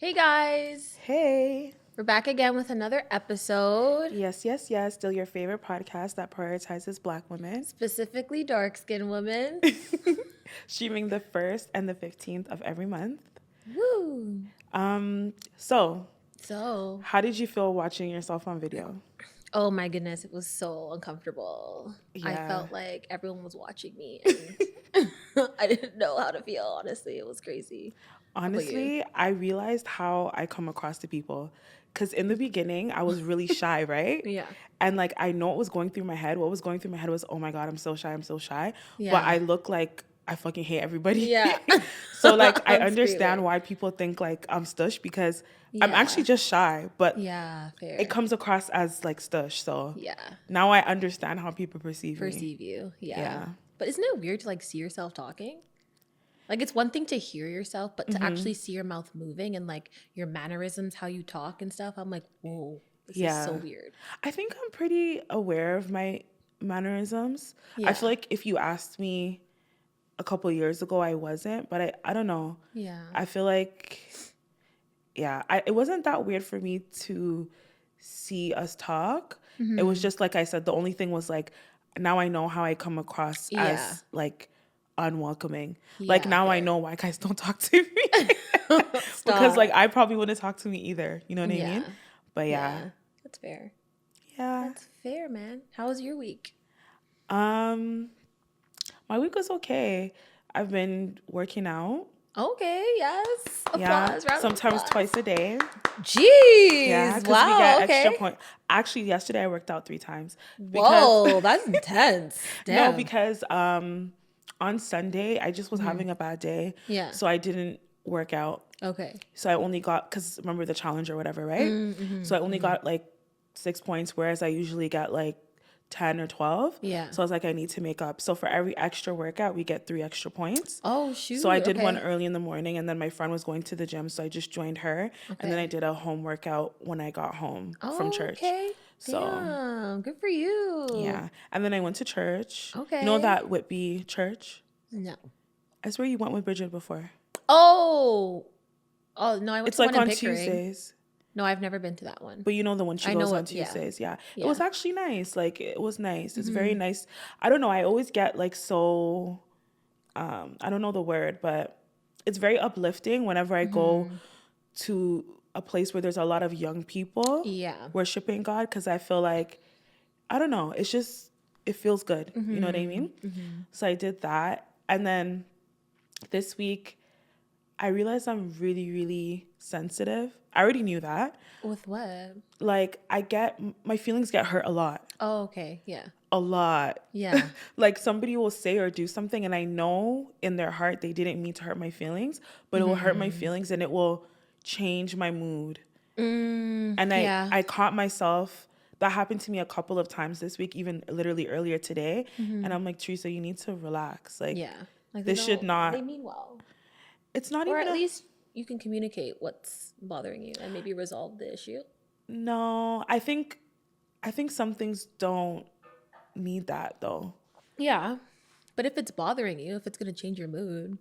Hey guys, Hey. we're back again with another episode, Yes, yes, yes. Still your favorite podcast that prioritizes Black women. specifically dark skinned women. Streaming the 1st and the 15th of every month. Woo! So So, how did you feel watching yourself on video? oh my goodness, it was so uncomfortable. I Yeah. felt like everyone was watching me and I didn't know how to feel, honestly. It was crazy. How about you? Honestly, I realized how I come across to people. Because in the beginning, I was really shy, right? Yeah. And like, I know what was going through my head. What was going through my head was, oh my God, I'm so shy. I'm so shy. But Yeah. I look like I fucking hate everybody. Yeah. So, like, I I'm understand screaming. why people think like I'm stush because I'm actually Yeah. just shy. But Yeah, it fair. comes across as like stush. So Yeah. now I understand how people perceive me. Perceive you. Yeah. Yeah. But isn't it weird to like see yourself talking? Like it's one thing to hear yourself, but to actually see your mouth moving and like your mannerisms, how you talk and stuff, I'm like, whoa, this is so Yeah. weird. I think I'm pretty aware of my mannerisms. I feel Yeah. like if you asked me a couple years ago, I wasn't, but I don't know. Yeah. I feel like, yeah, it wasn't that weird for me to see us talk. It was just like I said, the only thing was like, now I know how I come across Yeah. as like unwelcoming. Like Yeah, now I fair. know why guys don't talk to me. Because like Stop. I probably wouldn't talk to me either. You know what I mean? Yeah. But yeah. Yeah. That's fair. Yeah. That's fair, man. How was your week? Um my week was okay. I've been working out. Okay, yes. Yeah. Applause, round of Sometimes applause. twice a day. Yeah, Jeez. because we Wow, get extra okay. point. Actually, yesterday I worked out 3 times because Whoa, that's intense. no, Damn. because on Sunday I just was having a bad day, Yeah. so I didn't work out. Okay. So I only got because remember the challenge or whatever, right? So I only got like 6 points, whereas I usually get like 10 or 12. Yeah. So I was like, I need to make up. So for every extra workout, we get 3 extra points. Oh, So I shoot. did one Okay. early in the morning, and then my friend was going to the gym, so I just joined her, and then I Okay. did a home workout when I got home from Oh, church. okay. So Damn. Good for you. yeah, and then I went to church. You know Okay. that Whitby church? No. I swear you went with Bridget before. Oh. Oh, no, I went It's to one like in on Pickering. Tuesdays. No, I've never been to that one. But you know the one she I know goes on what, yeah. Tuesdays. Yeah. It Yeah. was actually nice. Like it was nice. It's very nice. I don't know. I always get like so I don't know the word, but it's very uplifting whenever I go to a place where there's a lot of young people Yeah. worshiping God because I feel like I don't know, it's just it feels good. You know what I mean? So I did that. And then this week I realized I'm really, really sensitive. I already knew that. With what? Like my feelings get hurt a lot. Oh, okay. Yeah. A lot. Yeah. Like somebody will say or do something and I know in their heart they didn't mean to hurt my feelings, but it will hurt my feelings and it will change my mood. And Yeah. I caught myself that happened to me a couple of times this week, even literally earlier today. And I'm like, Teresa, you need to relax. Like Yeah. Like this should not they mean well. it's not Or even at a least you can communicate what's bothering you and maybe resolve the issue. no. I think some things don't need that though. Yeah. But if it's bothering you, if it's going to change your mood.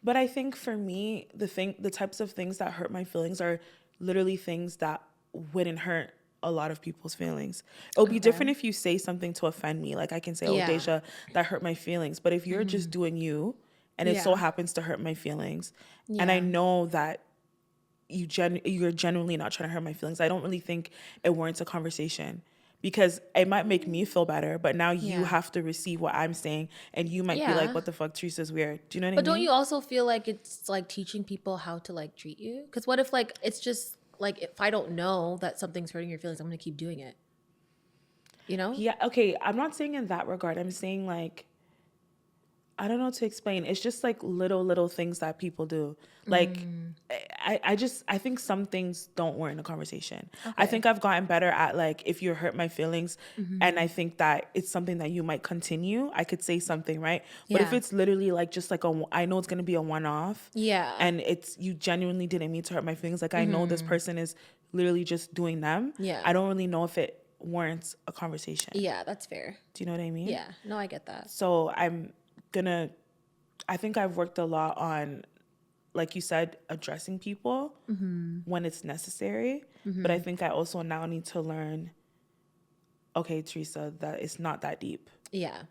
But I think for me, the types of things that hurt my feelings are literally things that wouldn't hurt a lot of people's feelings. It'll be different if you say something to offend me. Like I can say, oh, Yeah. Deja, that hurt my feelings. But if you're just doing you and it so Yeah. happens to hurt my feelings, and I Yeah. know that you're genuinely not trying to hurt my feelings, I don't really think it warrants a conversation. Because it might make me feel better, but now you Yeah. have to receive what I'm saying, and you might be like, Yeah. "What the fuck, Teresa's weird." Do you know what I But mean? don't you also feel like it's like teaching people how to like treat you? Because what if like it's just like if I don't know that something's hurting your feelings, I'm going to keep doing it. You know? Yeah, okay. I'm not saying in that regard. I'm saying like I don't know how to explain. It's just like little things that people do. Like I think some things don't warrant a conversation. I Okay. think I've gotten better at like if you hurt my feelings and I think that it's something that you might continue, I could say something, right? But if Yeah. it's literally like just like I know it's going to be a one-off Yeah. and it's you genuinely didn't mean to hurt my feelings, like I know this person is literally just doing them. Yeah. I don't really know if it warrants a conversation. Yeah, that's fair. Do you know what I mean? Yeah. No, I get that. So I think I've worked a lot on like you said, addressing people when it's necessary. But I think I also now need to learn, okay, Teresa, that it's not that deep. Yeah.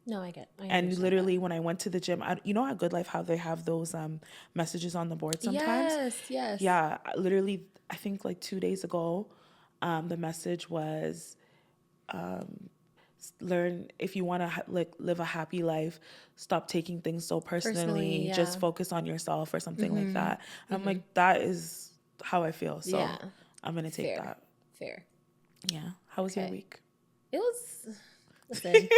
No, I And understand literally, that. when I went to the gym, you know at Good Life how they have those messages on the board sometimes? Yes. Yeah, literally, I think like 2 days ago, the message was, learn, if you want to like live a happy life, stop taking things so Personally, personally, just yeah. focus on yourself or something like that. And I'm like, that is how I feel. Yeah. So I'm going to take Fair. that. Fair. Yeah. How was your Okay. week? It was, listen,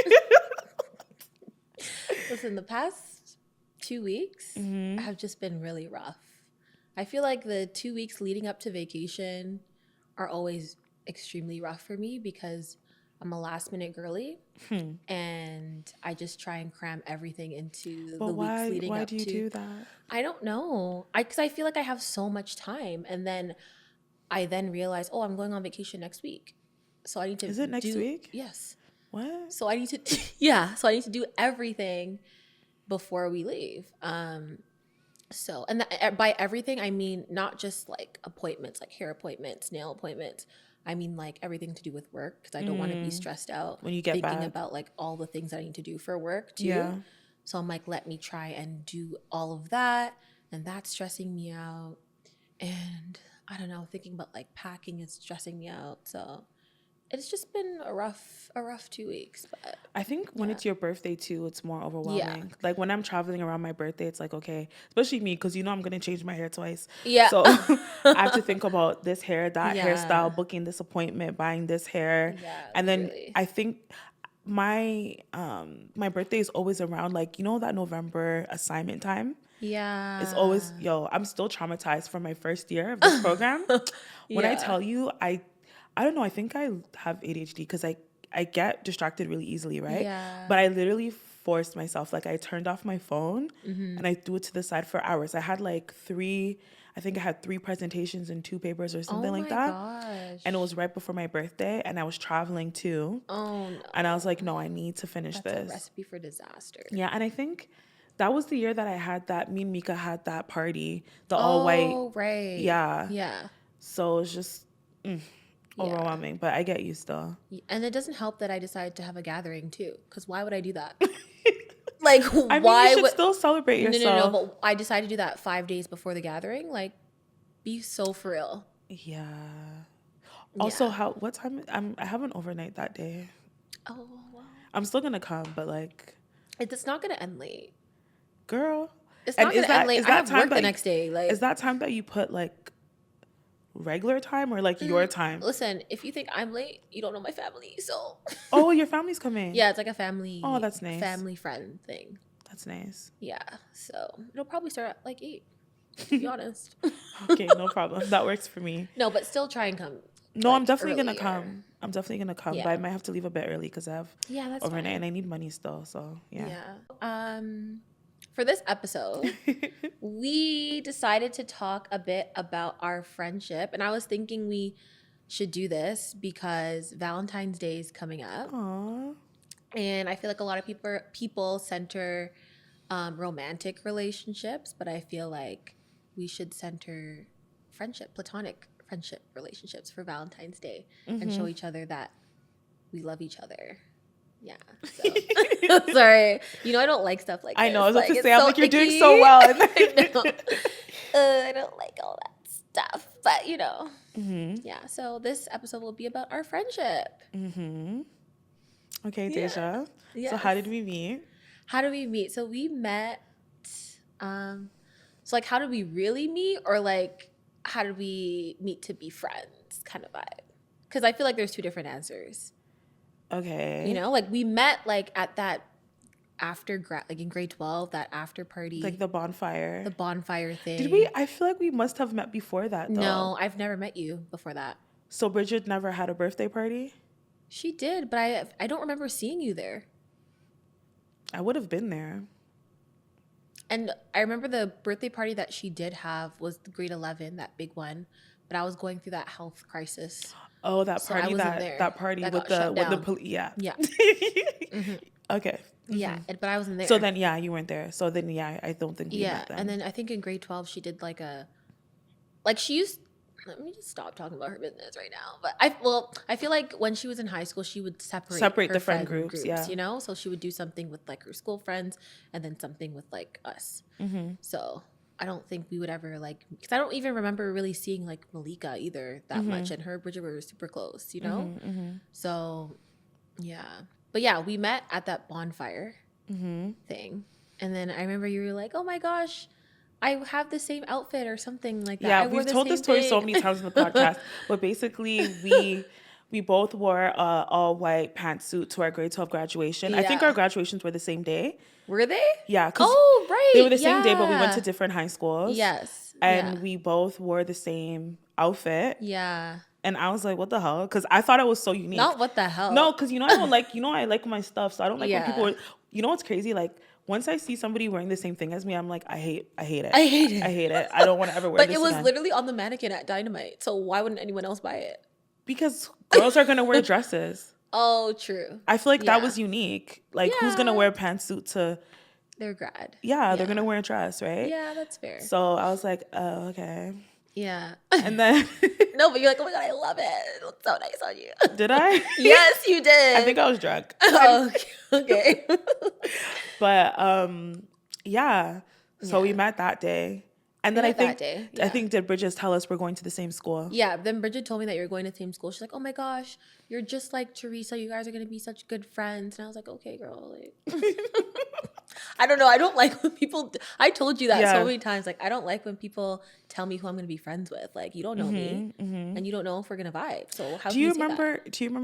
listen, the past 2 weeks have just been really rough. I feel like the 2 weeks leading up to vacation are always extremely rough for me because I'm a last minute girly and I just try and cram everything into But the weeks leading why up do you to. do that? I don't know. Because I feel like I have so much time, and then I then realize, oh, I'm going on vacation next week, so I need to Is it next do week? yes. What? So I need to yeah. So I need to do everything before we leave. So and by everything I mean not just like appointments, like hair appointments, nail appointments. I mean like everything to do with work because I don't want to be stressed out When you get thinking back. about like all the things I need to do for work too. Yeah. So I'm like, let me try and do all of that, and that's stressing me out. And I don't know, thinking about like packing is stressing me out. So it's just been a rough 2 weeks. But I think when yeah, it's your birthday too, it's more yeah, overwhelming. Like when I'm traveling around my birthday, it's like, okay, especially me, because you know I'm going to change my hair twice. yeah, So I have to think about this hair, that yeah, hairstyle, booking this appointment, buying this hair. yeah, And then literally. I think my birthday is always around, like, you know, that November assignment time. It's always, Yeah, I'm still traumatized from my first year of this program. When I yeah, tell you, I don't know, I think I have ADHD because I get distracted really easily, right? yeah. But I literally forced myself. Like I turned off my phone and I threw it to the side for hours. I think I had 3 presentations and 2 papers or Oh something like my that. And it gosh. was right before my birthday and I was traveling too. Oh And I was no. like, no, I need to finish That's a this. recipe for disaster. Yeah, and I think that was the year that I had that, me and Mika had that party, the all white. Oh, right. Yeah. Yeah. So it's just Yeah. overwhelming, but I get you still. And it doesn't help that I decided to have a gathering too, because why would I do that? Like, I mean, you why should would. still celebrate No, yourself. but I decided to do that 5 days before the gathering. Like, be so for real. Yeah. Also, Yeah. what time? I have an overnight that day. Oh, well. I'm still gonna come, but like, It's not going to end late. girl. It's And not going to end late. is I that have time work the that next day. is Like, that time that you put like regular time or like your time? listen, if you think I'm late, you don't know my family. So, Oh, your family's coming. yeah, it's like a Oh, that's nice. family friend thing. That's nice. Yeah. So, it'll probably start at like 8, to be honest. Okay, no problem. That works for me. No, but still try and come No, I'm like definitely gonna earlier. come. I'm definitely gonna come, but I Yeah. might have to leave a bit early because I have Yeah, that's overnight fine. and I need money still. So yeah. Yeah. For this episode, we decided to talk a bit about our friendship, and I was thinking we should do this because Valentine's Day is coming up, Aw. and I feel like a lot of people center romantic relationships, but I feel like we should center platonic friendship relationships for Valentine's Day and show each other that we love each other. Yeah. So sorry. You know I don't like stuff like I this. know. I was about to It's say, I'm so like, you're doing icky. so well. I know. I don't like all that stuff. But yeah. So this episode will be about our friendship. Okay, Yeah. Deja. Yes. So how did we meet? How did we meet? So we met so like how did we really meet, or like how did we meet to be friends kind of vibe? Because I feel like there's two different answers. Okay. You know, like we met like at that after like in grade 12, that after party, Like the bonfire. the bonfire thing. Did we? I feel like we must have met before that though. No, I've never met you before that. So Bridget never had a birthday party? She did, but I don't remember seeing you there. I would have been there. And I remember the birthday party that she did have was the grade 11, that big one. But I was going through that health crisis. Oh, that So I party wasn't there. that party That with got the shut down. police. Yeah. Yeah. Okay. Yeah, but I wasn't there. So then, yeah, you weren't there. So then, yeah, I don't think we met then. And then I think in grade 12 she did like she used. Let me just stop talking about her business right now. But I feel like when she was in high school, she would separate the her friend groups, yeah. you know. So she would do something with like her school friends, and then something with like us. So I don't think we would ever like, because I don't even remember really seeing like Malika either that much, and her and Bridget were super close, you know. So yeah, but yeah, we met at that bonfire thing, and then I remember you were like, "Oh my gosh, I have the same outfit," or something like that. Yeah, we've told this story so many times in the podcast, but basically we both wore all white pantsuit to our grade 12 graduation. I think our graduations were the same day. Were they? Yeah, because right, they were the same day, but we went to different high schools. Yes, and we both wore the same outfit. Yeah. And I was like, what the hell? Because I thought it was so unique. Not what the hell. No, because I don't like, I like my stuff. So I don't like when people, what's crazy? Like, once I see somebody wearing the same thing as me, I'm like, I hate it. I hate it. I don't want to ever wear this But it was again. literally on the mannequin at Dynamite. So why wouldn't anyone else buy it? Because girls are going to wear dresses. Oh, true. I feel like that was unique. Like, who's going to wear a pantsuit to... Their grad. Yeah, they're going to wear a dress, right? Yeah, that's fair. So I was like, oh, okay. Yeah. And then... No, but you're like, oh my God, I love it. It looks so nice on you. Did I? Yes, you did. I think I was drunk. Oh, okay. But, yeah. So we met that day. And then I think did Bridget tell us we're going to the same school? Yeah, then Bridget told me that you're going to the same school. She's like, oh my gosh, you're just like Teresa. You guys are going to be such good friends. And I was like, okay, girl. Like, I don't know. I don't like when people, I told you that so many times. Like, I don't like when people tell me who I'm going to be friends with. Like, you don't know me and you don't know if we're going to vibe. So how do you remember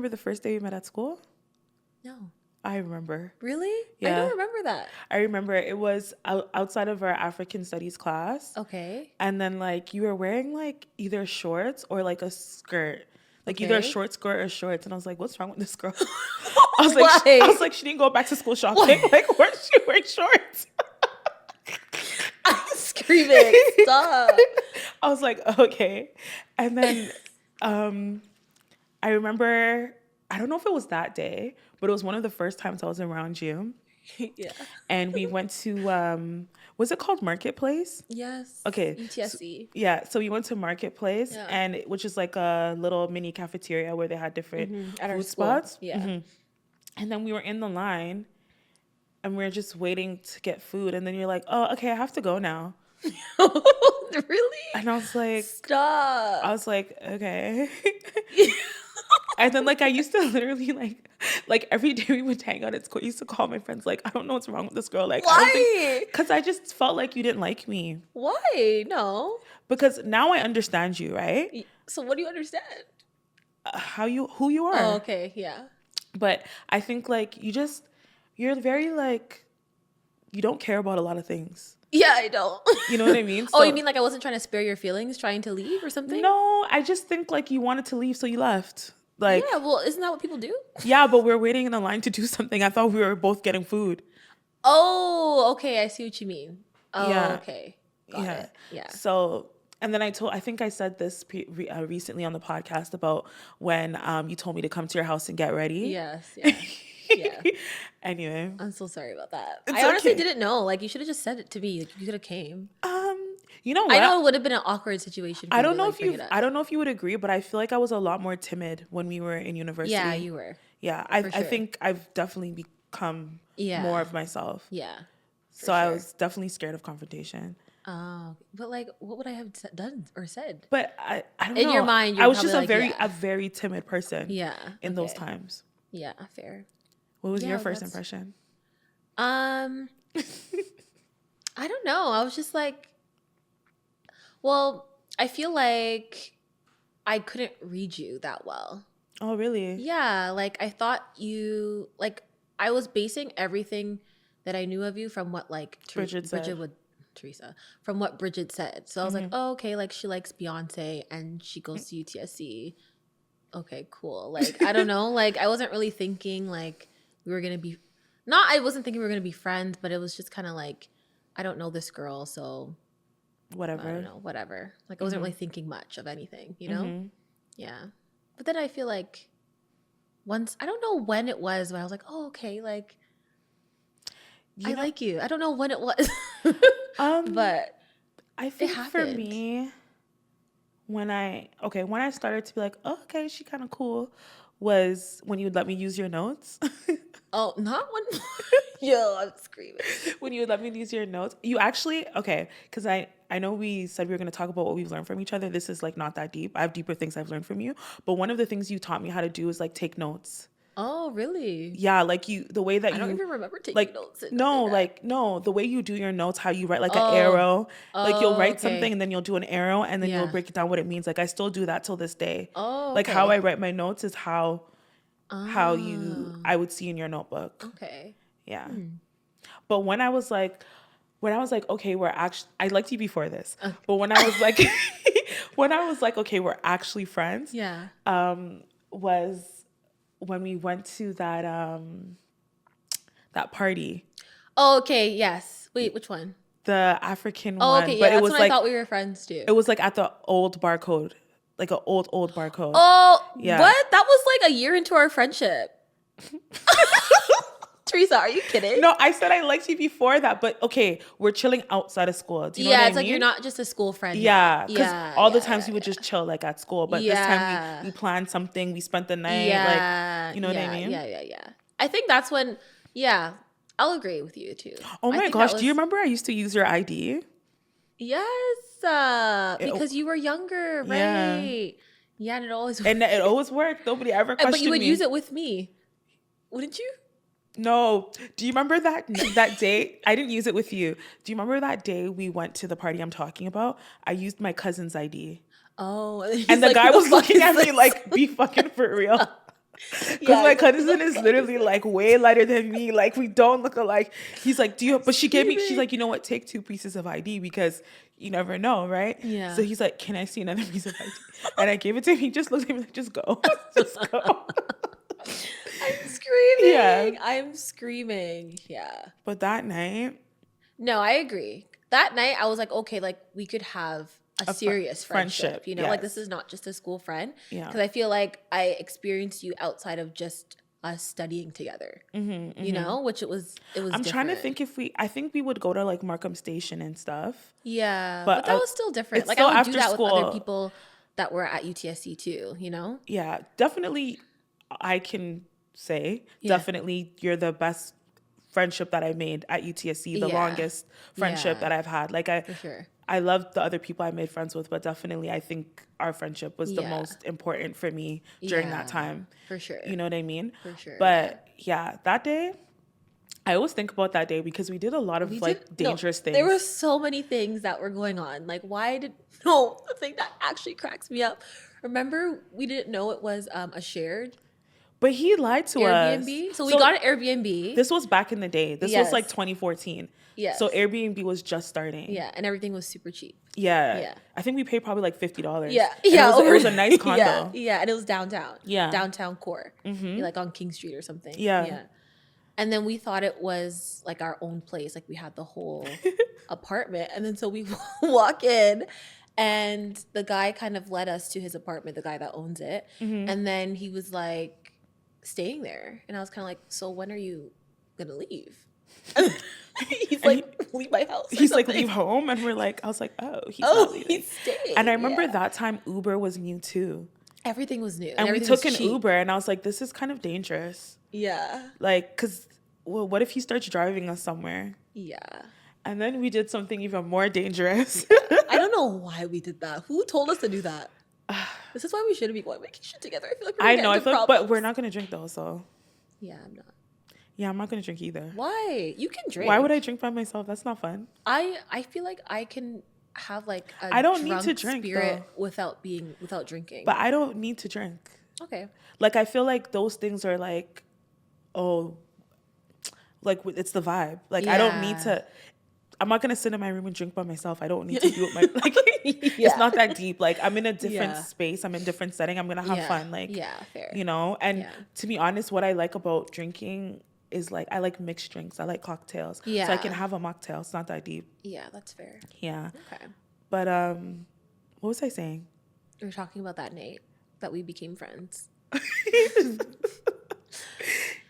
the first day we met at school? No. I remember. Really? Yeah. I don't remember that. I remember it was outside of our African studies class. Okay. And then like you were wearing like either shorts or like a skirt. Like either a short skirt or shorts. And I was like, what's wrong with this girl? I was like, she didn't go back to school shopping. Like, where's she wearing shorts? I'm screaming. Stop. I was like, okay. And then I remember, I don't know if it was that day, but it was one of the first times I was around you. Yeah. And we went to, was it called Marketplace? Yes. Okay. UTSC. So we went to Marketplace, and which is like a little mini cafeteria where they had different food spots. Yeah. And then we were in the line, and we were just waiting to get food. And then you're like, oh, okay, I have to go now. Really? And I was like, stop. I was like, okay. And then like I used to literally like every day we would hang out at school, I used to call my friends like, I don't know what's wrong with this girl. Like, why? Because I just felt like you didn't like me. Why? No. Because now I understand you, right? So what do you understand? Who you are. Oh, okay. Yeah. But I think like you're very like, you don't care about a lot of things. Yeah, I don't. You know what I mean? So, you mean like I wasn't trying to spare your feelings trying to leave or something? No, I just think like you wanted to leave, so you left. Like, yeah, well, isn't that what people do? Yeah, but we're waiting in the line to do something. I thought we were both getting food. Oh, okay. I see what you mean. Oh, yeah. Okay. Got it. Yeah. So, and then I think I said this recently on the podcast about when you told me to come to your house and get ready. Yes. Yeah. Yeah. Anyway. I'm so sorry about that. I honestly didn't know. Like, you should have just said it to me. Like, you could have came. You know what? I know it would have been an awkward situation for I don't know if you would agree, but I feel like I was a lot more timid when we were in university. Yeah, you were. Yeah, I think I've definitely become more of myself. Yeah. So I was definitely scared of confrontation. Oh, but like, what would I have done or said? But I don't know. In your mind, I was just a very timid person. Yeah. In those times. Yeah, fair. What was your first impression? I don't know. I was just like, well, I feel like I couldn't read you that well. Oh, really? Yeah, like I thought you, like I was basing everything that I knew of you from what like from what Bridget said. So I was like, oh, okay, like she likes Beyonce and she goes to UTSC. Okay, cool. Like, I don't know. Like, I wasn't really thinking like we were going to be, I wasn't thinking we were going to be friends, but it was just kind of like, I don't know this girl, so whatever. I don't know, whatever. Like, I wasn't really thinking much of anything, you know? Yeah. But then I feel like once, I don't know when it was, but I was like, oh, okay, like, I like you. I don't know when it was, but I think it for happened. me, when I started to be like, oh, okay, she kind of cool, was when you would let me use your notes. Oh, not one. Yo, I'm screaming. When you would let me use your notes, you actually, okay, because I know we said we were going to talk about what we've learned from each other. This is like not that deep. I have deeper things I've learned from you. But one of the things you taught me how to do is like take notes. Oh, really? Yeah, like the way that I you don't even remember taking like notes. no, the way you do your notes, how you write like an Oh, arrow. Like you'll write something okay. and then you'll do an arrow and then you'll Yeah. break it down what it means. Like I still do that till this day. Oh, Like how I okay. write my notes is how Oh, I would see in your notebook. okay. Yeah. But when I was like, okay, we're actually, I liked you before this, Okay. but when I was like, when I was like, okay, we're actually friends, Yeah. was when we went to that party, Oh, okay. Yes. Wait, which one? the African Oh, one, okay. but Yeah, that's when I thought we were friends too. it was like at the old barcode, like an old barcode. Oh, Yeah. what? That was like a year into our friendship. Teresa, are you kidding? No, I said I liked you before that, but okay, we're chilling outside of school. Do you know what I It's like mean? you're not just a school friend. Yeah, now. because Yeah. all the yeah, times yeah, we would yeah. just chill like at school, but this time Yeah. we planned something, we spent the night, like, Yeah. you know what I mean? Yeah. I think that's when, yeah, I'll agree with you too. Oh I my think gosh, that do you was, remember I used to use your ID? yes, It- because you were younger, yeah. right? Yeah, and it always And it always worked. Nobody ever questioned me. But you would use it with me, wouldn't you? No. Do you remember that day? I didn't use it with you. Do you remember that day we went to the party I'm talking about? I used my cousin's ID. Oh, And the guy was looking at me like, be fucking for real. Because my cousin is literally like way lighter than me. Like we don't look alike. He's like, do you? But she's like, you know what? Take 2 pieces of ID because you never know, right? Yeah. So he's like, can I see another piece of ID? And I gave it to him. He just looked at me like, just go, just go. I'm screaming. Yeah. I'm screaming. Yeah. But that night, No, I agree. That night, I was like, okay, like we could have a serious friendship. You know, like this is not just a school friend. Yeah. Because I feel like I experienced you outside of just us studying together. You know, which it was. I'm trying to think I think we would go to like Markham Station and stuff. Yeah, But, but that was still different. it's Like still I would do after that with other school. people that were at UTSC too. You know. Yeah, definitely. I can say definitely you're the best friendship that I made at UTSC, the longest friendship that I've had. Like For sure. I love the other people I made friends with, but definitely I think our friendship was the most important for me during that time. For sure. You know what I mean? For sure. But yeah, that day, I always think about that day because we did a lot of dangerous things. There were so many things that were going on. Like the thing that actually cracks me up. Remember, we didn't know it was a shared But he lied to Airbnb. us. So we got an Airbnb. This was back in the day. This was like 2014. Yes. So Airbnb was just starting. Yeah, and everything was super cheap. Yeah. I think we paid probably like $50. Yeah. And Yeah. It was a nice condo. Yeah, and it was downtown. Yeah. Downtown core. Like on King Street or something. Yeah. And then we thought it was like our own place. Like we had the whole apartment. And then so we walk in and the guy kind of led us to his apartment, the guy that owns it. And then he was like staying there. And I was kind of like, so when are you going to leave? He's like, leave my house. He's like, leave home. And we're like, I was like, oh, he's not leaving. He's staying. And I remember that time Uber was new too. Everything was new. And we everything took was an cheap. Uber and I was like, this is kind of dangerous. Yeah. Like, because, well, what if he starts driving us somewhere? Yeah. And then we did something even more dangerous. I don't know why we did that. Who told us to do that? This is why we shouldn't be going making shit together. I feel like we're I feel like, but we're not gonna drink though, so. Yeah, I'm not. Yeah, I'm not gonna drink either. Why? You can drink. Why would I drink by myself? That's not fun. I feel like I can have like a I don't need to drink spirit though. without drinking. But I don't need to drink. Okay. Like I feel like those things are like, oh, like it's the vibe. Like I don't need to. I'm not gonna sit in my room and drink by myself. I don't need to do it. Like it's not that deep. Like I'm in a different space. I'm in a different setting. I'm gonna have fun. Like fair. You know. And to be honest, what I like about drinking is like I like mixed drinks. I like cocktails. Yeah. So I can have a mocktail. It's not that deep. Yeah, that's fair. Yeah. Okay. But what was I saying? We were talking about that night that we became friends.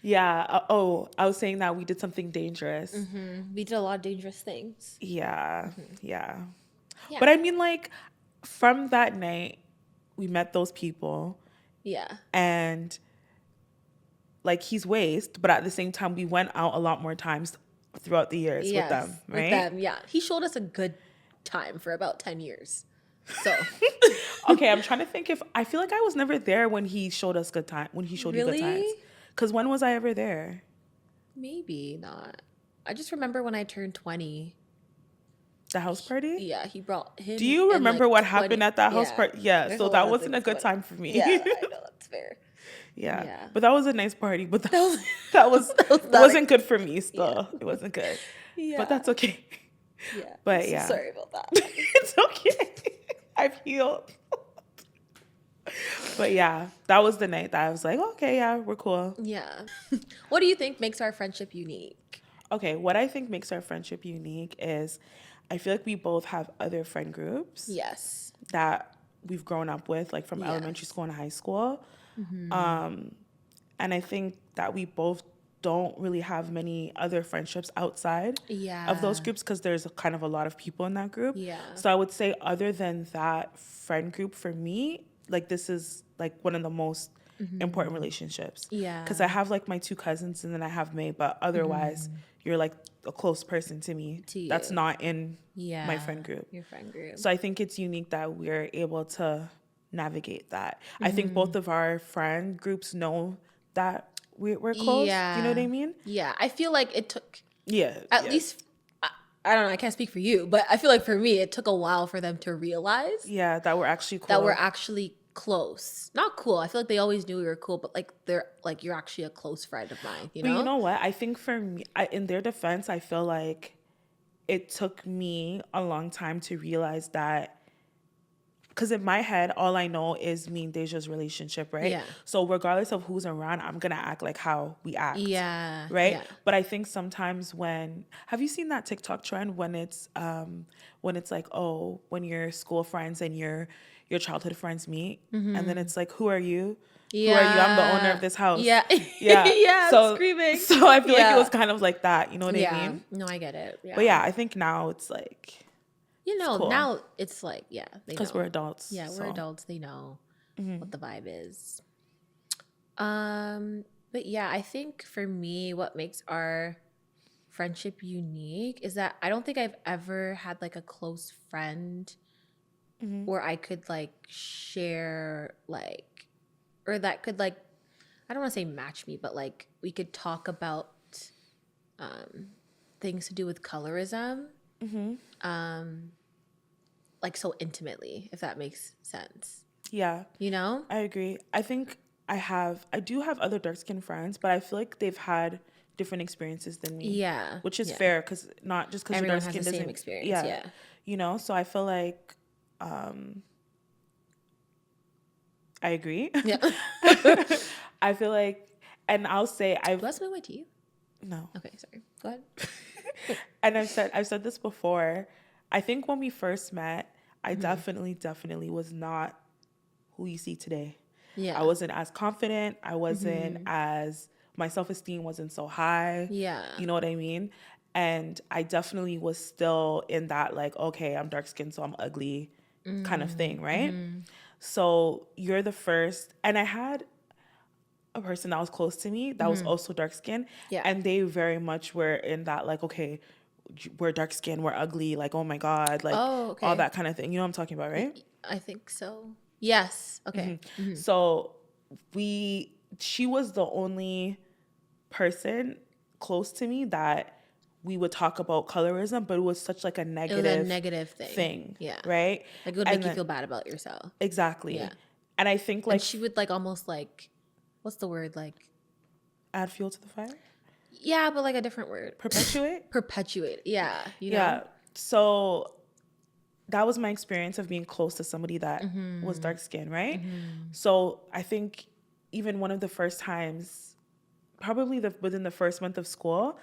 Yeah. I was saying that we did something dangerous. We did a lot of dangerous things. Yeah. Yeah. Yeah. But I mean, like, from that night, we met those people. Yeah. And, like, he's waste, but at the same time, we went out a lot more times throughout the years with them, right? With them, yeah. He showed us a good time for about 10 years. So. Okay, I'm trying to think if I feel like I was never there when he showed us good time when he showed you good times. Because when was I ever there? Maybe not. I just remember when I turned 20. The house party? Yeah, he brought him. Do you remember what happened at that house party? Yeah, There's so that wasn't a good time for me. Yeah, I know, that's fair. Yeah. But that was a nice party. But that it wasn't good for me still. Yeah. It wasn't good. Yeah. But that's okay. Yeah. But I'm so sorry about that. It's okay. I've healed. But yeah, that was the night that I was like, okay, yeah, we're cool. Yeah. What do you think makes our friendship unique? Okay, what I think makes our friendship unique is I feel like we both have other friend groups. Yes. That we've grown up with, like from elementary school and high school. And I think that we both don't really have many other friendships outside of those groups because there's kind of a lot of people in that group. Yeah. So I would say other than that friend group for me, like this is like one of the most important relationships. Yeah. Because I have like my two cousins and then I have May, but otherwise you're like a close person to me. That's not in my friend group. Your friend group. So I think it's unique that we're able to navigate that. I think both of our friend groups know that we're close. Yeah. You know what I mean? Yeah. I feel like it took at least I don't know, I can't speak for you, but I feel like for me it took a while for them to realize that we're actually cool. That we're actually close. Not cool. I feel like they always knew we were cool, but like they're like you're actually a close friend of mine, you know? But you know what? I think for me, in their defense, I feel like it took me a long time to realize that. Because in my head, all I know is me and Deja's relationship, right? Yeah. So regardless of who's around, I'm going to act like how we act. Yeah. Right? Yeah. But I think sometimes have you seen that TikTok trend when it's like, oh, when your school friends and your childhood friends meet, and then it's like, who are you? Yeah. Who are you? I'm the owner of this house. Yeah. Yeah. Yeah. So, screaming. So I feel like it was kind of like that. You know what I mean? No, I get it. Yeah. But yeah, I think now it's like... You know, cool. now it's like, because we're adults. Yeah, we're adults. They know what the vibe is. But yeah, I think for me, what makes our friendship unique is that I don't think I've ever had like a close friend where I could like share like, or that could like, I don't want to say match me, but like we could talk about things to do with colorism. Like so intimately, if that makes sense. Yeah. You know? I agree. I think I do have other dark-skinned friends, but I feel like they've had different experiences than me. Yeah. Which is fair, because not just because you're dark-skinned has the doesn't... same experience, yeah. You know, so I feel like... I agree. Yeah. I feel like... And I'll say... Do I smell my teeth? No. Okay, sorry. Go ahead. And I've said this before. I think when we first met, I definitely was not who you see today. Yeah. I wasn't as confident. I wasn't as... My self-esteem wasn't so high. Yeah. You know what I mean? And I definitely was still in that, like, okay, I'm dark-skinned, so I'm ugly kind of thing, right? So you're the first... And I had a person that was close to me that was also dark-skinned. Yeah. And they very much were in that, like, okay... we're dark skinned, we're ugly, like, oh my God, like all that kind of thing. You know what I'm talking about, right? I think so. Yes. Okay. So she was the only person close to me that we would talk about colorism, but it was such like a negative thing. Yeah. Right? Like it would make you feel bad about yourself. Exactly. Yeah. And I think like... And she would like almost like, what's the word? Like... Add fuel to the fire? Yeah, but like a different word. Perpetuate. Yeah. You know? Yeah. So that was my experience of being close to somebody that was dark skinned, right? So I think even one of the first times, probably within the first month of school,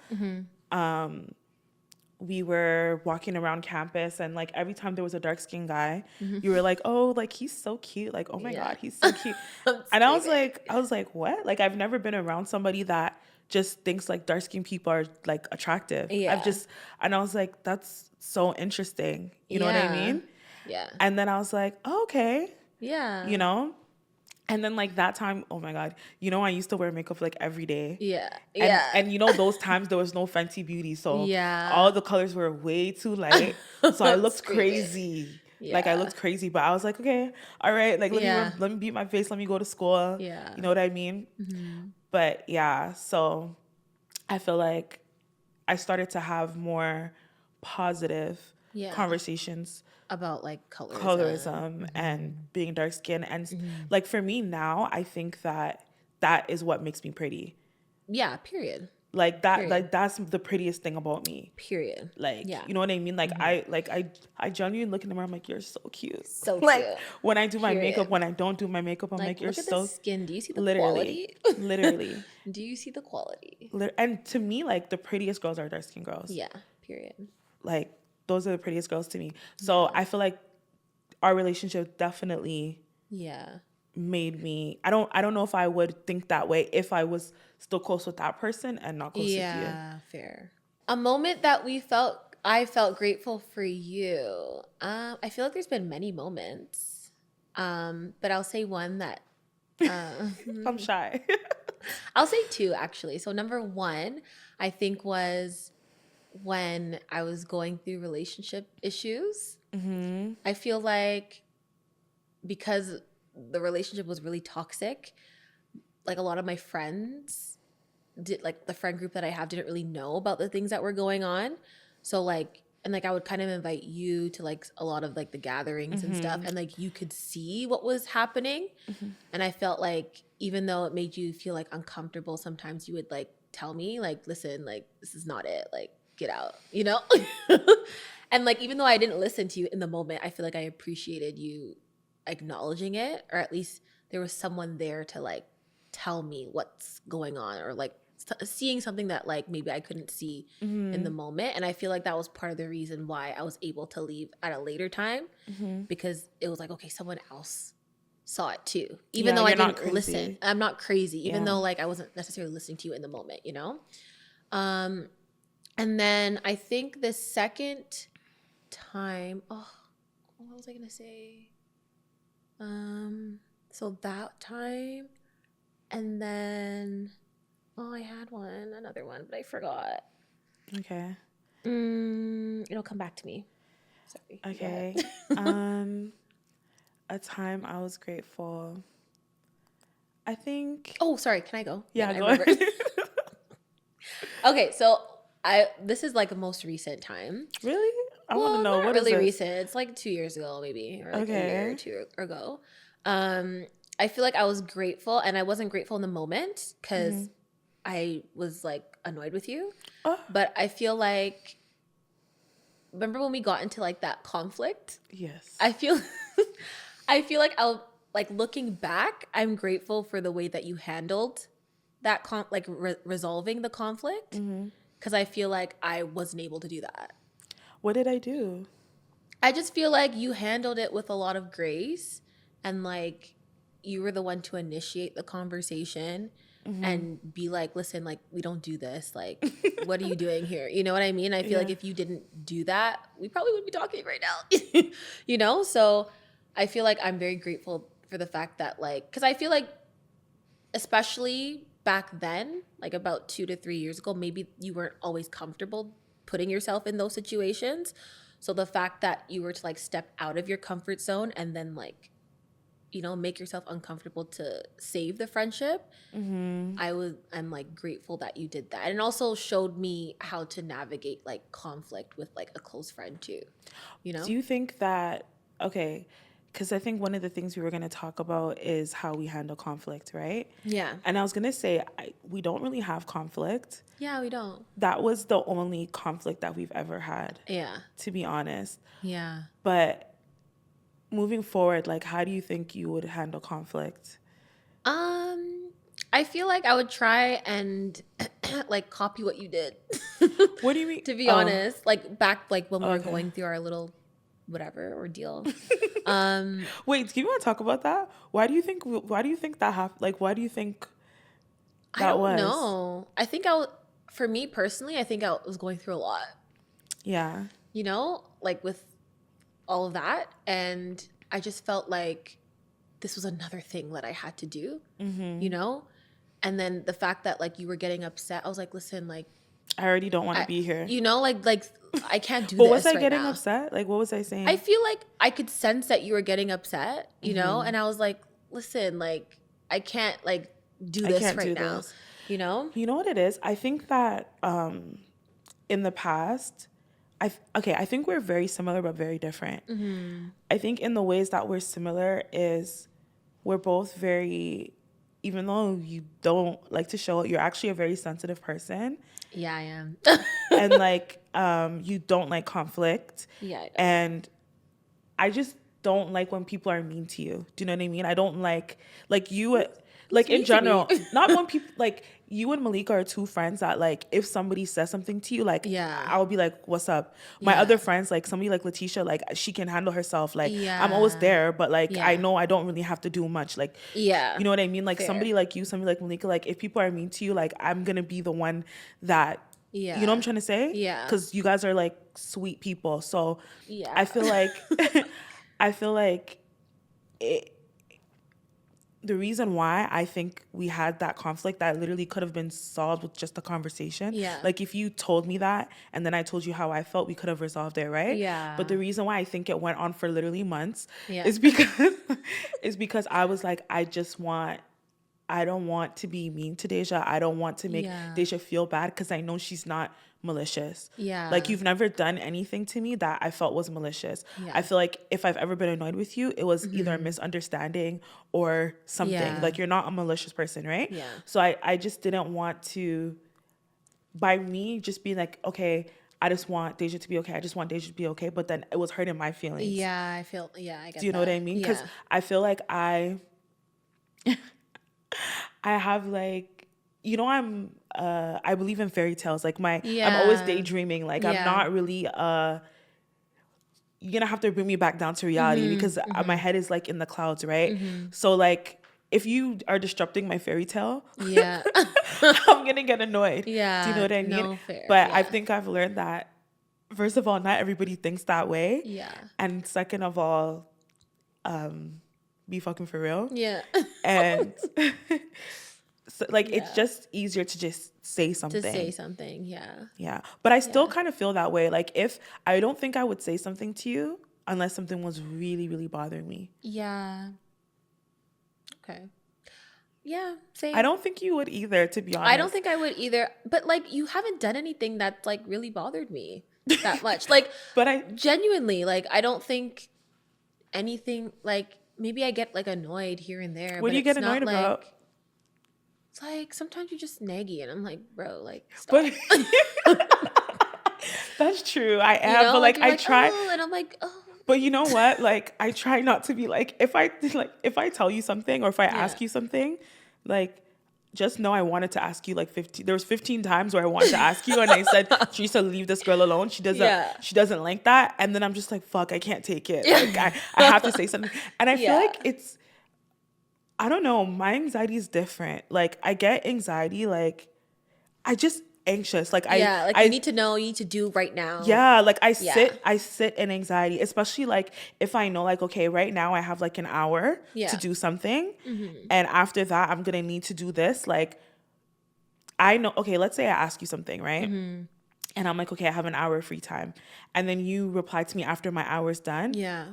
we were walking around campus, and like every time there was a dark skinned guy, you were like, oh, like he's so cute, like oh my god, he's so cute. And I was like, what? Like I've never been around somebody that just thinks like dark skinned people are like attractive. Yeah. And I was like, that's so interesting. You know what I mean? Yeah. And then I was like, oh, okay, Yeah. you know. And then like that time, oh my god, you know, I used to wear makeup like every day. Yeah. And Yeah. and you know those times there was no Fenty Beauty, so Yeah. all the colors were way too light. So I looked Screaming. crazy. Yeah. Like I looked crazy, but I was like, okay, all right, like Yeah. let me beat my face, let me go to school. Yeah. You know what I mean? But yeah, so I feel like I started to have more positive Yeah. conversations About like colorism, and being dark skinned, and like for me now, I think that is what makes me pretty. Yeah, period. Like that, Period. like that's the prettiest thing about me. Period. Like, yeah. you know what I mean? Like I genuinely look in the mirror, I'm like, you're so cute. So like cute. when I do my Period. makeup, when I don't do my makeup, I'm like, you're look at so the skin. Do you see the literally, quality? literally. Do you see the quality? And to me, like the prettiest girls are dark skinned girls. Yeah. Period. Like those are the prettiest girls to me. So I feel like our relationship definitely made me, I don't know if I would think that way if I was still close with that person and not close with you. Yeah, fair. A moment that I felt grateful for you. I feel like there's been many moments. But I'll say one that I'm shy. I'll say two actually. So number one, I think was when I was going through relationship issues. I feel like because the relationship was really toxic, like a lot of my friends like the friend group that I have didn't really know about the things that were going on. So like, and like I would kind of invite you to like a lot of like the gatherings and stuff, and like you could see what was happening. And I felt like even though it made you feel like uncomfortable, sometimes you would like tell me like, listen, like this is not it, like get out, you know? And like even though I didn't listen to you in the moment, I feel like I appreciated you acknowledging it, or at least there was someone there to like tell me what's going on, or like seeing something that like maybe I couldn't see in the moment. And I feel like that was part of the reason why I was able to leave at a later time, because it was like, okay, someone else saw it too, even though I didn't listen. I'm not crazy, even though like I wasn't necessarily listening to you in the moment, you know? And then I think the second time, what was I gonna say? So that time, and then I had another one, but I forgot. Okay. It'll come back to me. Sorry. Okay. A time I was grateful. I think. Oh, sorry. Can I go? Yeah, go ahead. Okay, so this is like a most recent time. Really? I want to know not what really is this? recent. It's like 2 years ago, maybe, or like a year or two ago. I feel like I was grateful, and I wasn't grateful in the moment because I was like annoyed with you. But I feel like, remember when we got into like that conflict? Yes. I feel like I'll like looking back, I'm grateful for the way that you handled that resolving the conflict, because I feel like I wasn't able to do that. What did I do? I just feel like you handled it with a lot of grace, and like you were the one to initiate the conversation and be like, listen, like we don't do this. Like, what are you doing here? You know what I mean? I feel like if you didn't do that, we probably wouldn't be talking right now. You know? So I feel like I'm very grateful for the fact that like, because I feel like especially back then, like about 2 to 3 years ago, maybe you weren't always comfortable putting yourself in those situations. So the fact that you were to like step out of your comfort zone and then like, you know, make yourself uncomfortable to save the friendship, I'm like grateful that you did that. And it also showed me how to navigate like conflict with like a close friend too, you know? Do you think that, okay, because I think one of the things we were going to talk about is how we handle conflict, right? Yeah. And I was going to say, we don't really have conflict. Yeah, we don't. That was the only conflict that we've ever had. Yeah. To be honest. Yeah. But moving forward, like, how do you think you would handle conflict? I feel like I would try and like copy what you did. What do you mean? To be honest, like back like when we were going through our little whatever ordeal. Wait, do you want to talk about that? Why do you think that happened? Like, why do you think I don't know. I think for me personally, I think I was going through a lot. Yeah. You know, like with all of that, and I just felt like this was another thing that I had to do. You know, and then the fact that like you were getting upset, I was like, listen, like I already don't want to be here. You know, like I can't do but this. Was I right getting now. upset? Like, what was I saying? I feel like I could sense that you were getting upset, you know, and I was like, listen, like I can't like do this right now. You know? You know what it is? I think that in the past, I think we're very similar but very different. I think in the ways that we're similar is we're both very, even though you don't like to show it, you're actually a very sensitive person. Yeah, I am. And like you don't like conflict. Yeah, I don't. And I just don't like when people are mean to you. Do you know what I mean? I don't like you like in general, not when people like you and Malika are two friends that like if somebody says something to you, like I'll be like, what's up? My other friends, like somebody like Letitia, like she can handle herself. Like I'm always there, but like I know I don't really have to do much. Like you know what I mean? Like somebody like you, somebody like Malika, like if people are mean to you, like I'm gonna be the one that you know what I'm trying to say? Yeah. Because you guys are like sweet people. So I feel like the reason why I think we had that conflict that literally could have been solved with just a conversation. Yeah. Like if you told me that and then I told you how I felt, we could have resolved it, right? Yeah. But the reason why I think it went on for literally months Yeah. is because I was like, I don't want to be mean to Deja. I don't want to make Deja feel bad because I know she's not malicious. Yeah. Like you've never done anything to me that I felt was malicious. Yeah. I feel like if I've ever been annoyed with you, it was either a misunderstanding or something. Yeah. Like you're not a malicious person, right? Yeah. So I just didn't want to, by me just being like, okay, I just want Deja to be okay. I just want Deja to be okay. But then it was hurting my feelings. Yeah, I feel, I get that. Do you know what I mean? Because I feel like I have like, you know, I believe in fairy tales. Like I'm always daydreaming. Like I'm not really, you're gonna have to bring me back down to reality because my head is like in the clouds, right? So like, if you are disrupting my fairy tale, I'm gonna get annoyed. Yeah. Do you know what I mean? No, fair. But I think I've learned that, first of all, not everybody thinks that way. Yeah. And second of all, be fucking for real. Yeah. And so, like it's just easier to just say something. Yeah. But I still kind of feel that way. Like if I don't think I would say something to you unless something was really, really bothering me. Yeah. Okay. Yeah, same. I don't think you would either, to be honest. I don't think I would either. But like you haven't done anything that like really bothered me that much. Like but I genuinely, like I don't think anything, like maybe I get like annoyed here and there. What do you get annoyed about? Like, it's like sometimes you're just naggy and I'm like, bro, like stop. That's true. I am, you know, but like I try and I'm like, oh. But you know what? Like I try not to be like if I tell you something or if I ask you something, like just know I wanted to ask you like 15. There was 15 times where I wanted to ask you and I said, Teresa, leave this girl alone. She doesn't like that. And then I'm just like, fuck, I can't take it. Like I have to say something. And I feel like I don't know, my anxiety is different. Like I get anxiety, like I just anxious. Like you need to know, you need to do right now. Yeah, like I sit in anxiety, especially like if I know like, okay, right now I have like an hour to do something. And after that I'm gonna need to do this. Like I know, okay, let's say I ask you something, right? And I'm like, okay, I have an hour of free time. And then you reply to me after my hour's done. Yeah.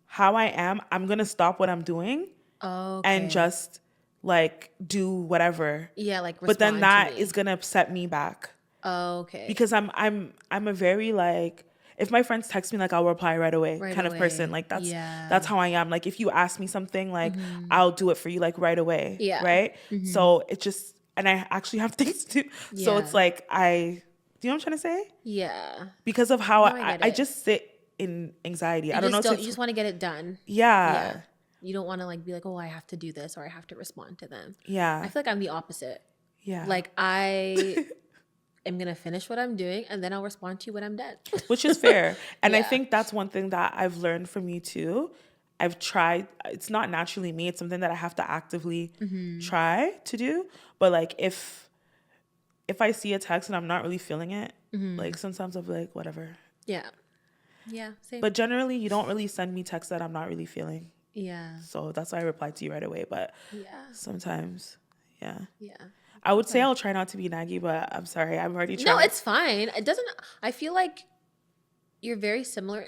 How I'm gonna stop what I'm doing and just like do whatever. Yeah, like but then that is gonna upset me back. Oh, okay. Because I'm a very like, if my friends text me, like I'll reply right away kind of person. Like that's how I am. Like if you ask me something, like I'll do it for you like right away. Yeah. Right? So it just, and I actually have things to do. Yeah. So it's like do you know what I'm trying to say? Yeah. Because of how I just sit in anxiety. I don't know. You just want to get it done. Yeah. You don't want to like be like, oh, I have to do this or I have to respond to them. Yeah. I feel like I'm the opposite. Yeah. Like am going to finish what I'm doing and then I'll respond to you when I'm done. Which is fair. And I Yeah. think that's one thing that I've learned from you too. I've tried, it's not naturally me, it's something that I have to actively try to do. But like if I see a text and I'm not really feeling it, like sometimes I'll be like, whatever. Yeah. Yeah, same. But generally you don't really send me texts that I'm not really feeling. Yeah. So that's why I replied to you right away. But Yeah. sometimes, yeah. Yeah. I would say I'll try not to be naggy, but I'm sorry. I've already tried. No, it's fine. It doesn't, I feel like you're very similar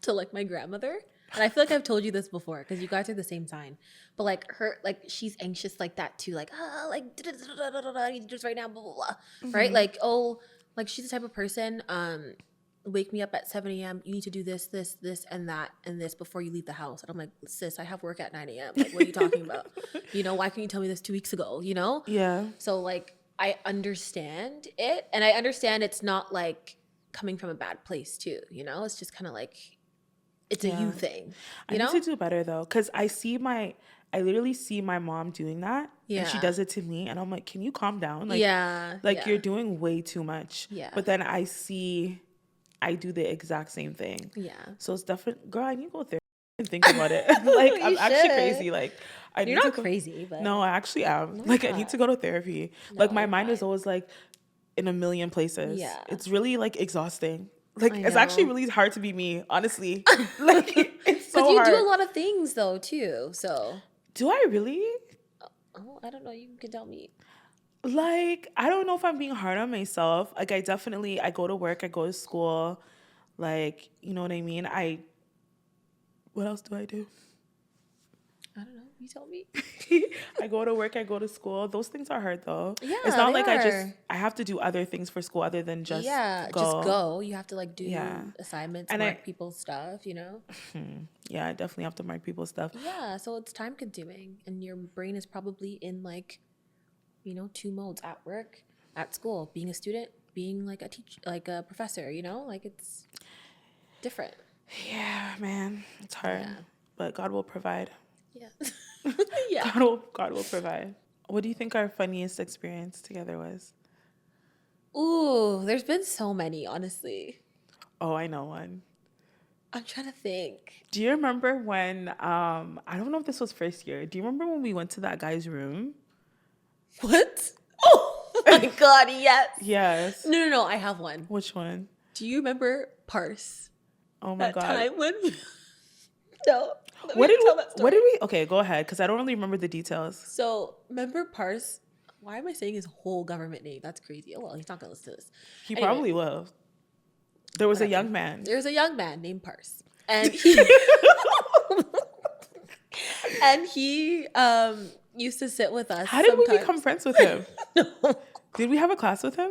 to like my grandmother. And I feel like I've told you this before because you guys are the same sign. But like her, like she's anxious like that too. Like, like, I need to do this right now, blah, blah, blah. Right? Like, oh, like she's the type of person, wake me up at 7 a.m. You need to do this, this, this, and that, and this before you leave the house. And I'm like, sis, I have work at 9 a.m. Like, what are you talking about? You know, why couldn't you tell me this 2 weeks ago? You know? Yeah. So like, I understand it. And I understand it's not like coming from a bad place too. You know, it's just kind of like, it's a you thing. You know? I need to do better though. Cause I literally see my mom doing that. Yeah. And she does it to me. And I'm like, can you calm down? Like, yeah. You're doing way too much. Yeah. But then I do the exact same thing. Yeah. So it's definitely, girl, I need to go there and think about it. Like, I'm actually crazy. Like, You're not crazy, but. No, I actually am. No, like, I need to go to therapy. No, like, my mind is always like in a million places. Yeah. It's really like exhausting. Like, it's actually really hard to be me, honestly. Like, it's so hard. Because you do a lot of things though, too. So. Do I really? Oh, I don't know. You can tell me. Like, I don't know if I'm being hard on myself. Like, I go to work, I go to school. Like, you know what I mean? What else do I do? I don't know. You tell me. I go to work, I go to school. Those things are hard though. Yeah, it's not like I have to do other things for school other than just go. Just go. You have to like do assignments, and mark people's stuff, you know? Yeah, I definitely have to mark people's stuff. Yeah, so it's time consuming and your brain is probably in like, you know, 2 modes: at work, at school, being a student, being like a teacher, like a professor, you know? Like it's different. Yeah, man. It's hard. Yeah. But God will provide. Yeah. Yeah. God will provide. What do you think our funniest experience together was? Ooh, there's been so many, honestly. Oh, I know one. I'm trying to think. Do you remember when, I don't know if this was first year. Do you remember when we went to that guy's room? What? Oh my God, yes. Yes. No, I have one. Which one? Do you remember Parse? Oh my God. Time when... No. What did we... Okay, go ahead, because I don't really remember the details. So, remember Parse? Why am I saying his whole government name? That's crazy. Oh, well, he's not going to listen to this. He probably will. There was a young man. There's a young man named Parse. And he... and he used to sit with us. How did we become friends with him? No. Did we have a class with him?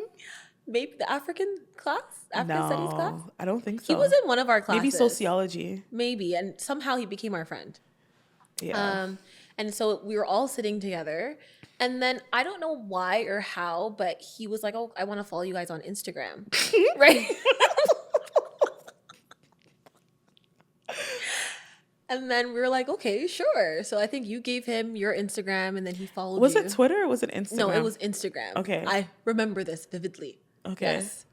Maybe the African class? African studies class? I don't think so. He was in one of our classes. Maybe sociology. Maybe. And somehow he became our friend. Yeah. And so we were all sitting together. And then I don't know why or how, but he was like, oh, I want to follow you guys on Instagram. Right? And then we were like, okay, sure. So I think you gave him your Instagram and then he followed you. Was it Twitter or was it Instagram? No, it was Instagram. Okay. I remember this vividly. Okay. Yes.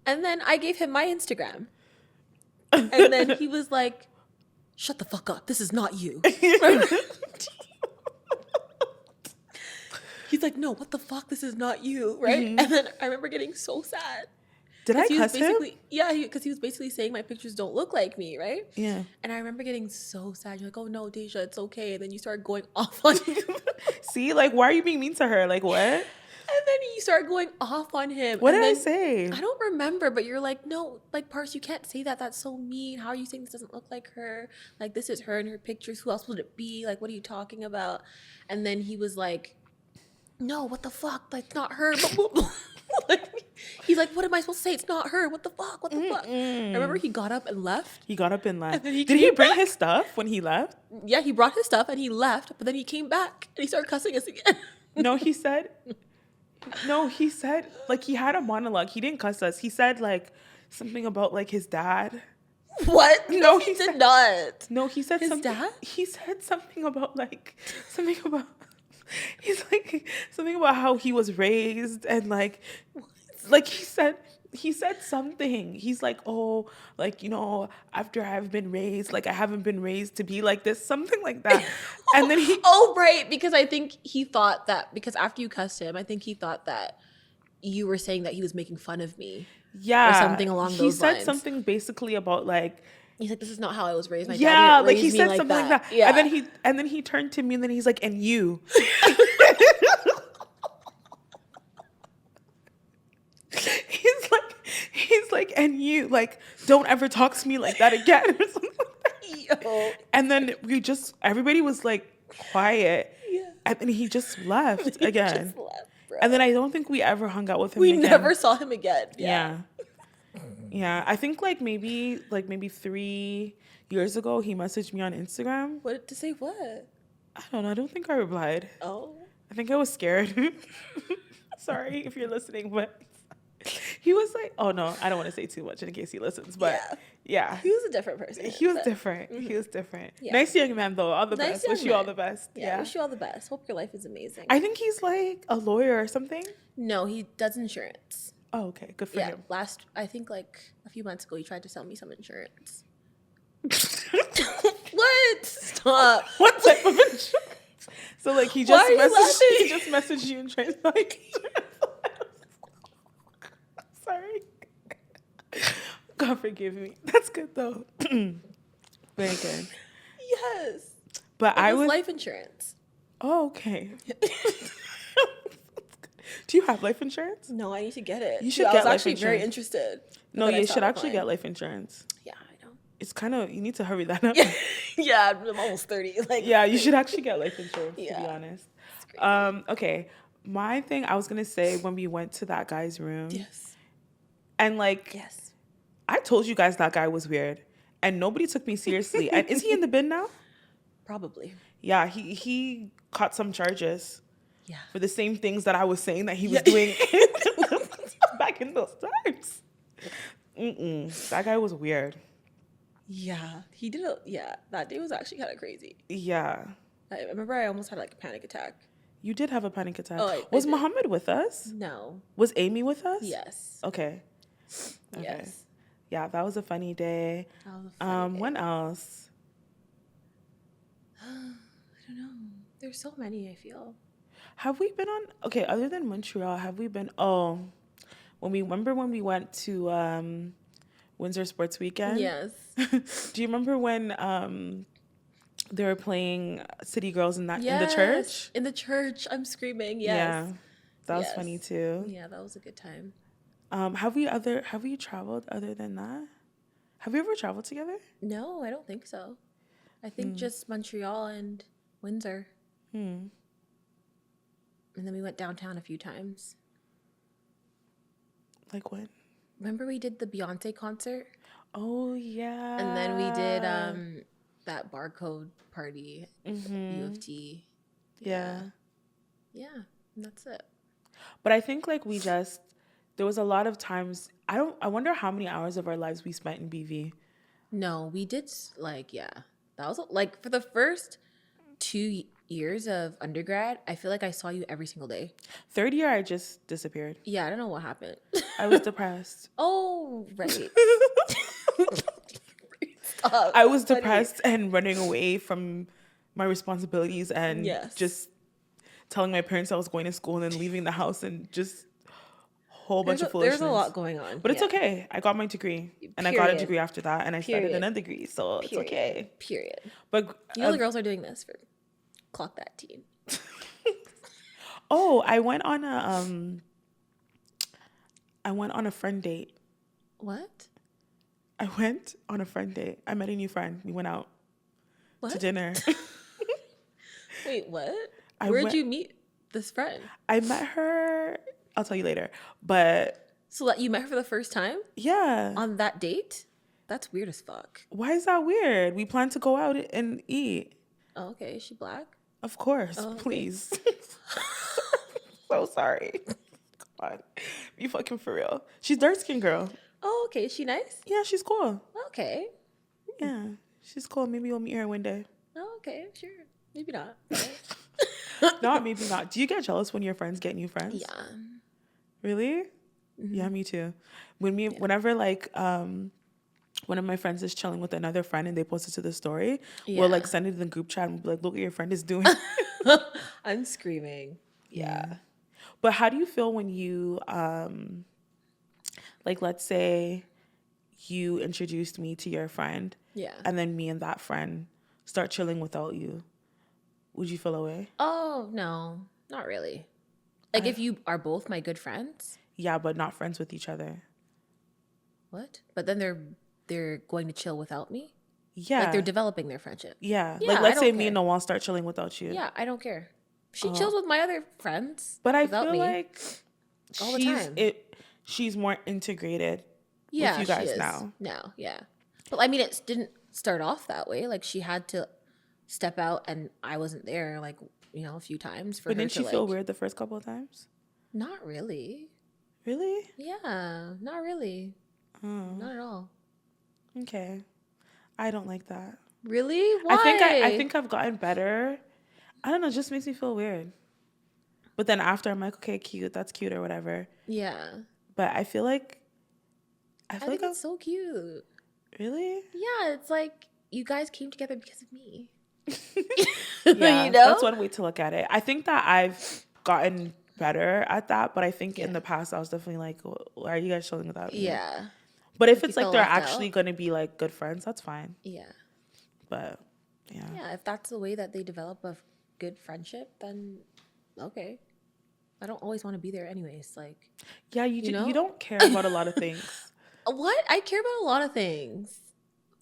And then I gave him my Instagram. And then he was like, shut the fuck up. This is not you. He's like, no, what the fuck? This is not you. Right? Mm-hmm. And then I remember getting so sad. Did I cuss him? Yeah, because he was basically saying my pictures don't look like me, right? Yeah. And I remember getting so sad. You're like, oh no, Deja, it's okay. And then you start going off on him. See, like, why are you being mean to her? Like, what? And then you start going off on him. What did I say? I don't remember, but you're like, no, like, Parse, you can't say that. That's so mean. How are you saying this doesn't look like her? Like, this is her in her pictures. Who else would it be? Like, what are you talking about? And then he was like, no, what the fuck? Like, not her. Like, he's like, what am I supposed to say? It's not her. What the fuck? What the fuck? I remember he got up and left. And did he bring his stuff when he left? Yeah, he brought his stuff and he left, but then he came back and he started cussing us again. No, he said, like, he had a monologue. He didn't cuss us. He said, like, something about, like, his dad. What? No, he did not. No, he said his something. Dad? He said something about, like, he's like, something about how he was raised and, like, like he said something. He's like, oh, like, you know, after I've been raised, like I haven't been raised to be like this, something like that. And then he Oh, right, because I think he thought that because after you cussed him, I think he thought that you were saying that he was making fun of me. yeah, Or something along those he said lines. something basically about like, He's like, this is not how I was raised. My dad yeah, didn't like raise he me said like something that. like that. Yeah. And then he turned to me and then he's like, and you. He's like, and you, like, don't ever talk to me like that again, or something like that. Yo. And then everybody was like quiet. Yeah. And then he just left again. Just left, bro. And then I don't think we ever hung out with him We again. never saw him again. Yeah. Yeah. I think like maybe 3 years ago, he messaged me on Instagram. What to say what? I don't know. I don't think I replied. Oh. I think I was scared. Sorry if you're listening, but he was like, oh no, I don't want to say too much in case he listens, but yeah. He was a different person. He was different. Mm-hmm. He was different. Yeah. Nice young man though. All the Nice best. Wish you man. all the best. Yeah. Wish you all the best. Hope your life is amazing. I think he's like a lawyer or something. No, he does insurance. Oh, okay. Good for him. I think like a few months ago, he tried to sell me some insurance. What? Stop. What type of insurance? So like he just messaged you and tried to like sorry. God forgive me. That's good though. Very good. Yes. But it was life insurance. Oh, okay. Do you have life insurance? No, I need to get it. You should I get was life actually insurance. very interested. No, you should actually get life insurance. Yeah, I know. It's kind of, you need to hurry that up. Yeah, I'm almost 30. Like, yeah, you should actually get life insurance, to be honest. That's great. Okay. My thing, I was going to say when we went to that guy's room. Yes. And like, yes. I told you guys that guy was weird and nobody took me seriously. And is he in the bin now? Probably. Yeah, he caught some charges. Yeah. For the same things that I was saying that he was doing back in those times. That guy was weird. Yeah. He did that day was actually kind of crazy. Yeah. I remember I almost had like a panic attack. You did have a panic attack. Oh, was Muhammad with us? No. Was Amy with us? Yes. Okay. Yes. Yeah, that was a funny day. That was a funny day. When else? I don't know. There's so many, I feel. Have we been on, okay, other than Montreal, have we been, when we went to Windsor Sports Weekend? Yes. Do you remember when they were playing City Girls in the church? In the church, I'm screaming. Yes. Yeah, that was funny too. Yeah, that was a good time. Have we traveled other than that? Have we ever traveled together? No, I don't think so. I think just Montreal and Windsor. And then we went downtown a few times. Like when? Remember we did the Beyonce concert? Oh, yeah. And then we did that barcode party at U of T. Yeah. Yeah, and that's it. But I think like there was a lot of times, I wonder how many hours of our lives we spent in BV. No, we did that was like for the first 2 years of undergrad, I feel like I saw you every single day. Third year, I just disappeared. Yeah, I don't know what happened. I was depressed. Oh, right. Stop. I was depressed and running away from my responsibilities and just telling my parents I was going to school and then leaving the house and just a whole bunch of foolishness. There's a lot going on. But it's okay. I got my degree. And I got a degree after that and I started another degree. So it's okay. Period. But the girls are doing this for clock that teen. Oh, I went on a friend date. What? I went on a friend date. I met a new friend. We went out to dinner. Wait, what? Where'd you meet this friend? I met her. I'll tell you later. But so that you met her for the first time? Yeah. On that date? That's weird as fuck. Why is that weird? We plan to go out and eat. Oh, okay. Is she black? Of course. Oh, okay. Please. So sorry. Come on. Be fucking for real. She's dark-skinned girl. Oh, okay. Is she nice? Yeah, she's cool. Okay. Yeah, she's cool. Maybe we'll meet her one day. Oh, okay. Sure. Maybe not. Not maybe not. Do you get jealous when your friends get new friends? Yeah. Really? Yeah, me too. Whenever like one of my friends is chilling with another friend and they post it to the story, we'll like send it in the group chat and be like, look what your friend is doing. I'm screaming. Yeah. But how do you feel when you like, let's say you introduced me to your friend, Yeah. and then me and that friend start chilling without you? Would you feel away? Oh, no, not really. Like if you are both my good friends. Yeah, but not friends with each other. What? But then they're going to chill without me? Yeah. Like they're developing their friendship. Yeah. Yeah, Like I let's say don't me care. and Noel start chilling without you. Yeah, I don't care. She chills with my other friends But I without feel me like all the time. she's more integrated with Yeah, you she guys is now. now. Yeah, but I mean, it didn't start off that way. Like she had to step out, and I wasn't there. Like a few times for But her didn't to you feel like. weird the first couple of times? Not really. Really? Yeah, not really. Not at all. Okay. I don't like that. Really? I Why? think I've gotten better. I don't know, it just makes me feel weird. But then after I'm like, okay, cute, that's cute or whatever. Yeah. But I feel like I think it's so cute. really? Yeah, it's like you guys came together because of me. Yeah, that's one way to look at it. I think that I've gotten better at that, but I think in the past I was definitely like, why are you guys chilling without me? Yeah. But if you it's like feel they're left actually out. going to be like good friends, that's fine. Yeah. But yeah. Yeah, if that's the way that they develop a good friendship, then okay. I don't always want to be there anyways. Like, Yeah, you don't care about a lot of things. what? I care about a lot of things.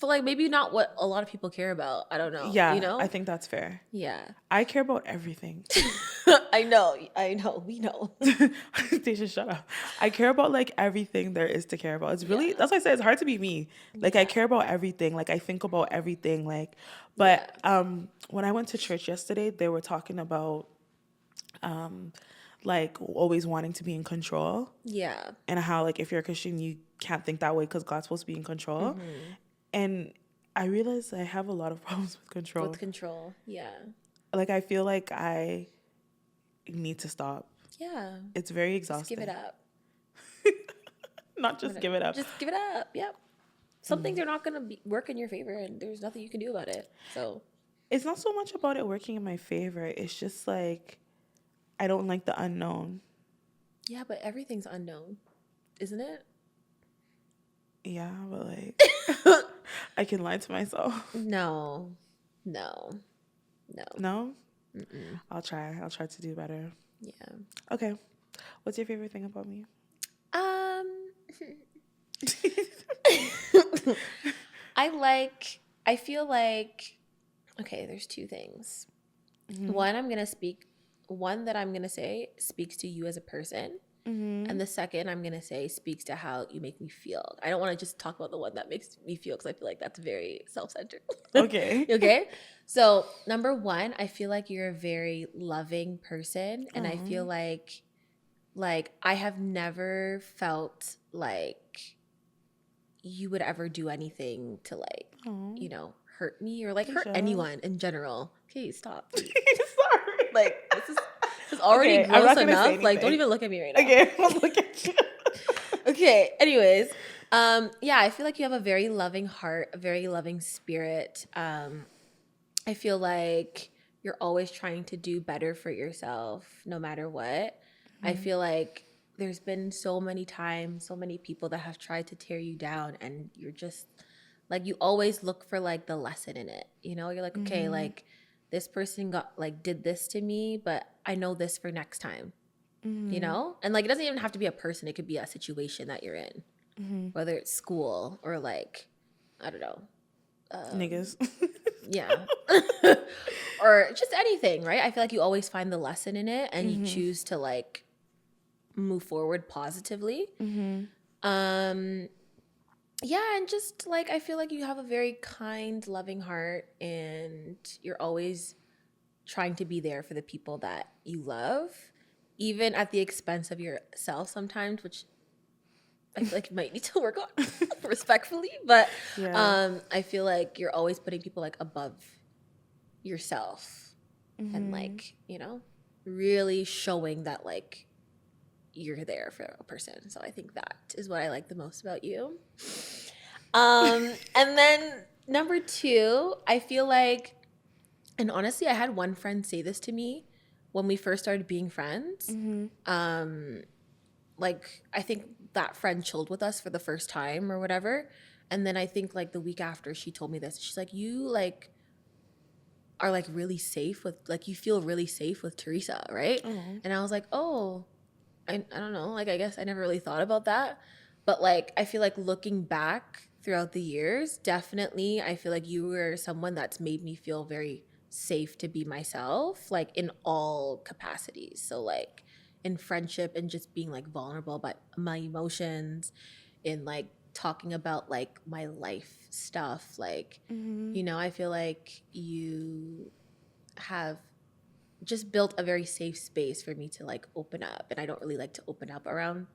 But like maybe not what a lot of people care about. I don't know. Yeah, I think that's fair. Yeah. I care about everything. I know. We know. They should shut up. I care about like everything there is to care about. It's really that's why I say it's hard to be me. Like I care about everything. Like I think about everything. Like, but when I went to church yesterday, they were talking about like always wanting to be in control. Yeah. And how like if you're a Christian, you can't think that way because God's supposed to be in control. And I realized I have a lot of problems with control. With control. Yeah. Like I feel like I need to stop. Yeah. It's very exhausting. Just give it up. Not just give it up. Just give it up. Yep. Some things are not going to work in your favor, and there's nothing you can do about it. So it's not so much about it working in my favor. It's just like I don't like the unknown. yeah, but everything's unknown, isn't it? Yeah, but like I can lie to myself. No. No? Mm-mm. I'll try to do better. Yeah. Okay. What's your favorite thing about me? I feel like, okay, there's two things. One that I'm going to say speaks to you as a person. And the second I'm going to say speaks to how you make me feel. I don't want to just talk about the one that makes me feel because I feel like that's very self-centered. Okay. Okay. So number one, I feel like you're a very loving person. And I feel like I have never felt like you would ever do anything to like, hurt me or like hurt anyone in general. Okay, stop. Sorry. Like this is already gross enough. Like don't even look at me right now. Okay, I'll look at you. Okay. Anyways, yeah, I feel like you have a very loving heart, a very loving spirit. I feel like you're always trying to do better for yourself, no matter what. I feel like there's been so many times, so many people that have tried to tear you down, and you're just like, you always look for like the lesson in it. You're like, okay, like this person did this to me, but I know this for next time. And like it doesn't even have to be a person, it could be a situation that you're in, whether it's school or like, I don't know, niggas. yeah. Or just anything, right? I feel like you always find the lesson in it and you choose to like move forward positively. Yeah, and just like I feel like you have a very kind, loving heart, and you're always trying to be there for the people that you love, even at the expense of yourself sometimes, which I feel like you might need to work on respectfully. But I feel like you're always putting people like above yourself and like, really showing that like you're there for a person. So I think that is what I like the most about you. And then number two, I feel like, and honestly, I had one friend say this to me when we first started being friends. Like, I think that friend chilled with us for the first time or whatever. And then I think like the week after she told me this, she's like, you like are like really safe with, like, you feel really safe with Teresa, right? And I was like, oh, I don't know. Like, I guess I never really thought about that. But like, I feel like looking back throughout the years, definitely, I feel like you were someone that's made me feel very safe to be myself, like in all capacities. So like in friendship and just being like vulnerable about my emotions, in like talking about like my life stuff. Like, you know, I feel like you have just built a very safe space for me to like open up, and I don't really like to open up around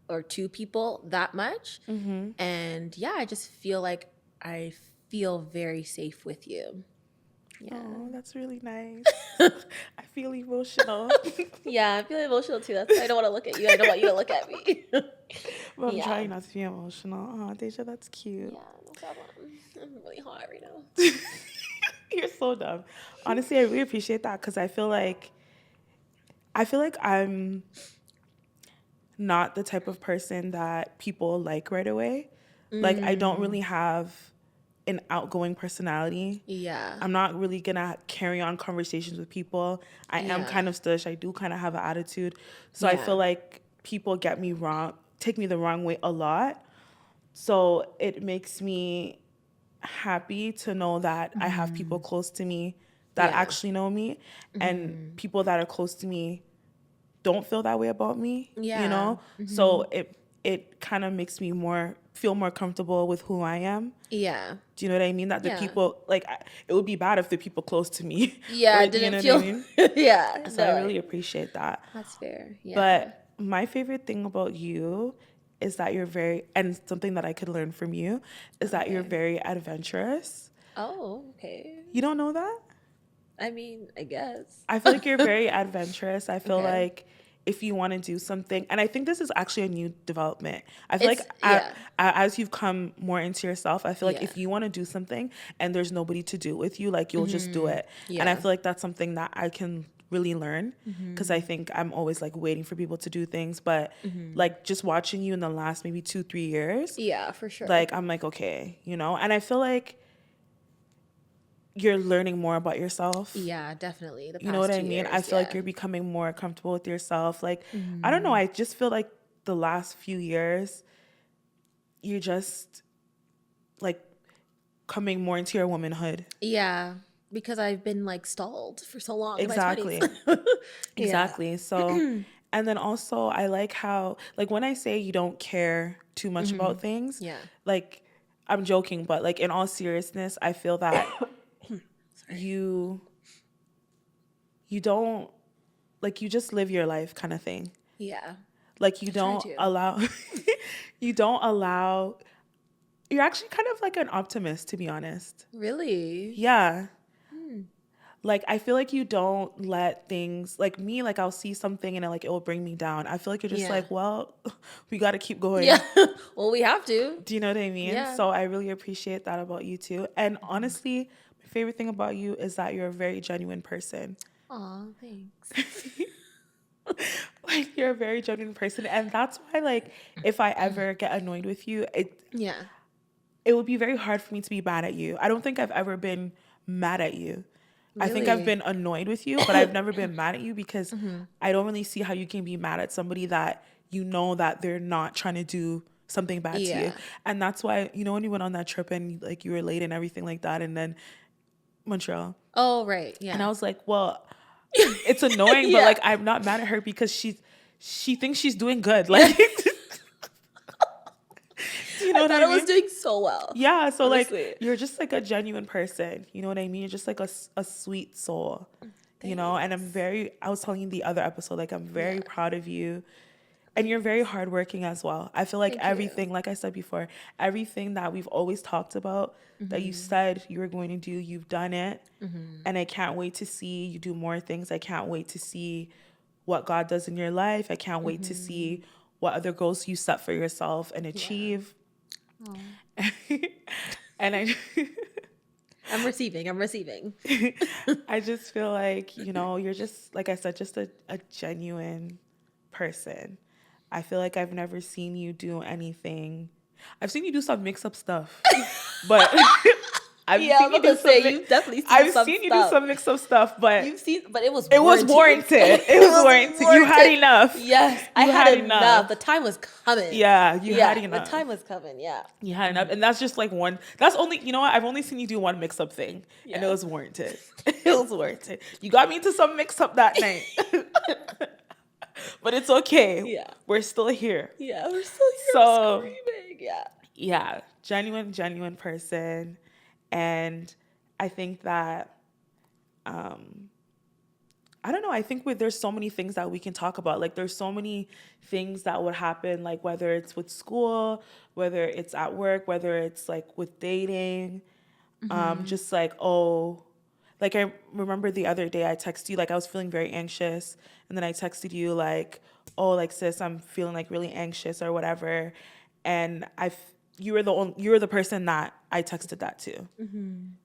or to people that much. And yeah, I just feel like I feel very safe with you. Yeah. Oh, that's really nice. I feel emotional. Yeah, I feel emotional too. That's why I don't want to look at you. I don't want you to look at me. But I'm Yeah. trying not to be emotional. Oh, Deja, that's cute. Yeah, no problem. I'm really hot right now. You're so dumb. Honestly, I really appreciate that because I feel like I'm not the type of person that people like right away. Like, I don't really have an outgoing personality. Yeah. I'm not really gonna carry on conversations with people. I am kind of stush. I do kind of have an attitude. So I feel like people take me the wrong way a lot. So it makes me happy to know that I have people close to me that actually know me, and people that are close to me don't feel that way about me, you know? So it kind of makes me feel more comfortable with who I am. Yeah. Do you know what I mean? That the people, like, it would be bad if the people close to me. Yeah, you didn't know feel. what I mean? Yeah. So I really appreciate that. That's fair. Yeah. But my favorite thing about you is that and something that I could learn from you is that you're very adventurous. Oh, okay. You don't know that? I mean, I guess. I feel like you're very adventurous. I feel like if you want to do something, and I think this is actually a new development. I feel as you've come more into yourself, I feel like if you want to do something and there's nobody to do it with you, like, you'll just do it. And I feel like that's something that I can really learn, because I think I'm always like waiting for people to do things. But like, just watching you in the last maybe 2-3 years, Yeah, for sure. like, I'm like, okay, you know? And I feel like you're learning more about yourself. Yeah, definitely. You know what I mean? I feel like you're becoming more comfortable with yourself. Like, I don't know. I just feel like the last few years, you're just like coming more into your womanhood. Yeah, because I've been like stalled for so long. Exactly. In my 20s. Exactly. So, and then also I like how, like, when I say you don't care too much about things, like, I'm joking, but like, in all seriousness, I feel that you don't, like, you just live your life kind of thing. Yeah. Like, you don't allow you're actually kind of like an optimist, to be honest. Really? Yeah. Like, I feel like you don't let things, like me, like, I'll see something and it will bring me down. I feel like you're just like, well, we got to keep going. Yeah. Well, we have to. Do you know what I mean? Yeah. So I really appreciate that about you too. And honestly, my favorite thing about you is that you're a very genuine person. Aw, thanks. Like, you're a very genuine person. And that's why, like, if I ever get annoyed with you, it would be very hard for me to be mad at you. I don't think I've ever been mad at you. Really? I think I've been annoyed with you, but I've never been mad at you, because I don't really see how you can be mad at somebody that you know that they're not trying to do something bad to you. And that's why, you know, when you went on that trip and like you were late and everything like that, and then Montreal. Oh, right. Yeah. And I was like, well, it's annoying, but like, I'm not mad at her because she thinks she's doing good. Like, you know, I thought I was doing so well. Yeah, so honestly, like, you're just like a genuine person. You know what I mean? You're just like a sweet soul. Thanks. You know, and I was telling you the other episode, like, I'm very proud of you. And you're very hardworking as well. I feel like everything, like I said before, everything that we've always talked about, that you said you were going to do, you've done it. And I can't wait to see you do more things. I can't wait to see what God does in your life. I can't wait to see what other goals you set for yourself and achieve. And I'm receiving. I just feel like, you're just, like I said, just a genuine person. I feel like I've never seen you do anything. I've seen you do some mix-up stuff, but I've Yeah, seen I'm gonna say you've definitely seen some you do stuff. some mixed-up stuff, but You've seen, but it was warranted. It was warranted. You had enough. Yes, I had enough. The time was coming. Yeah, you had enough. The time was coming. Yeah, you had enough, and that's just like one. That's only, you know what? I've only seen you do one mix-up thing, and it was warranted. It was warranted. You got me into some mix-up that night. But it's okay. Yeah. We're still here. Yeah, we're still here. So, screaming. Yeah. Yeah. Genuine person. And I think that, I don't know. I think there's so many things that we can talk about. Like, there's so many things that would happen, like whether it's with school, whether it's at work, whether it's like with dating, just like, like I remember the other day I texted you, like I was feeling very anxious, and then I texted you like, like sis, I'm feeling like really anxious or whatever, and you were the person that I texted that to.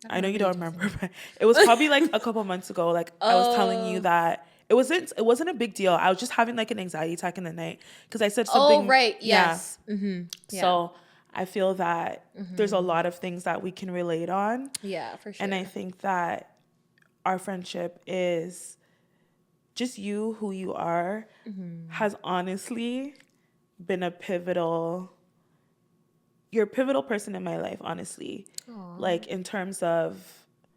I know you don't remember, but it was probably like a couple months ago. Like I was telling you that it wasn't a big deal. I was just having like an anxiety attack in the night because I said something. Oh right, yes. Yeah. So I feel that there's a lot of things that we can relate on. Yeah, for sure. And I think that our friendship is just you, who you are, has honestly been you're a pivotal person in my life, honestly. Aww. Like in terms of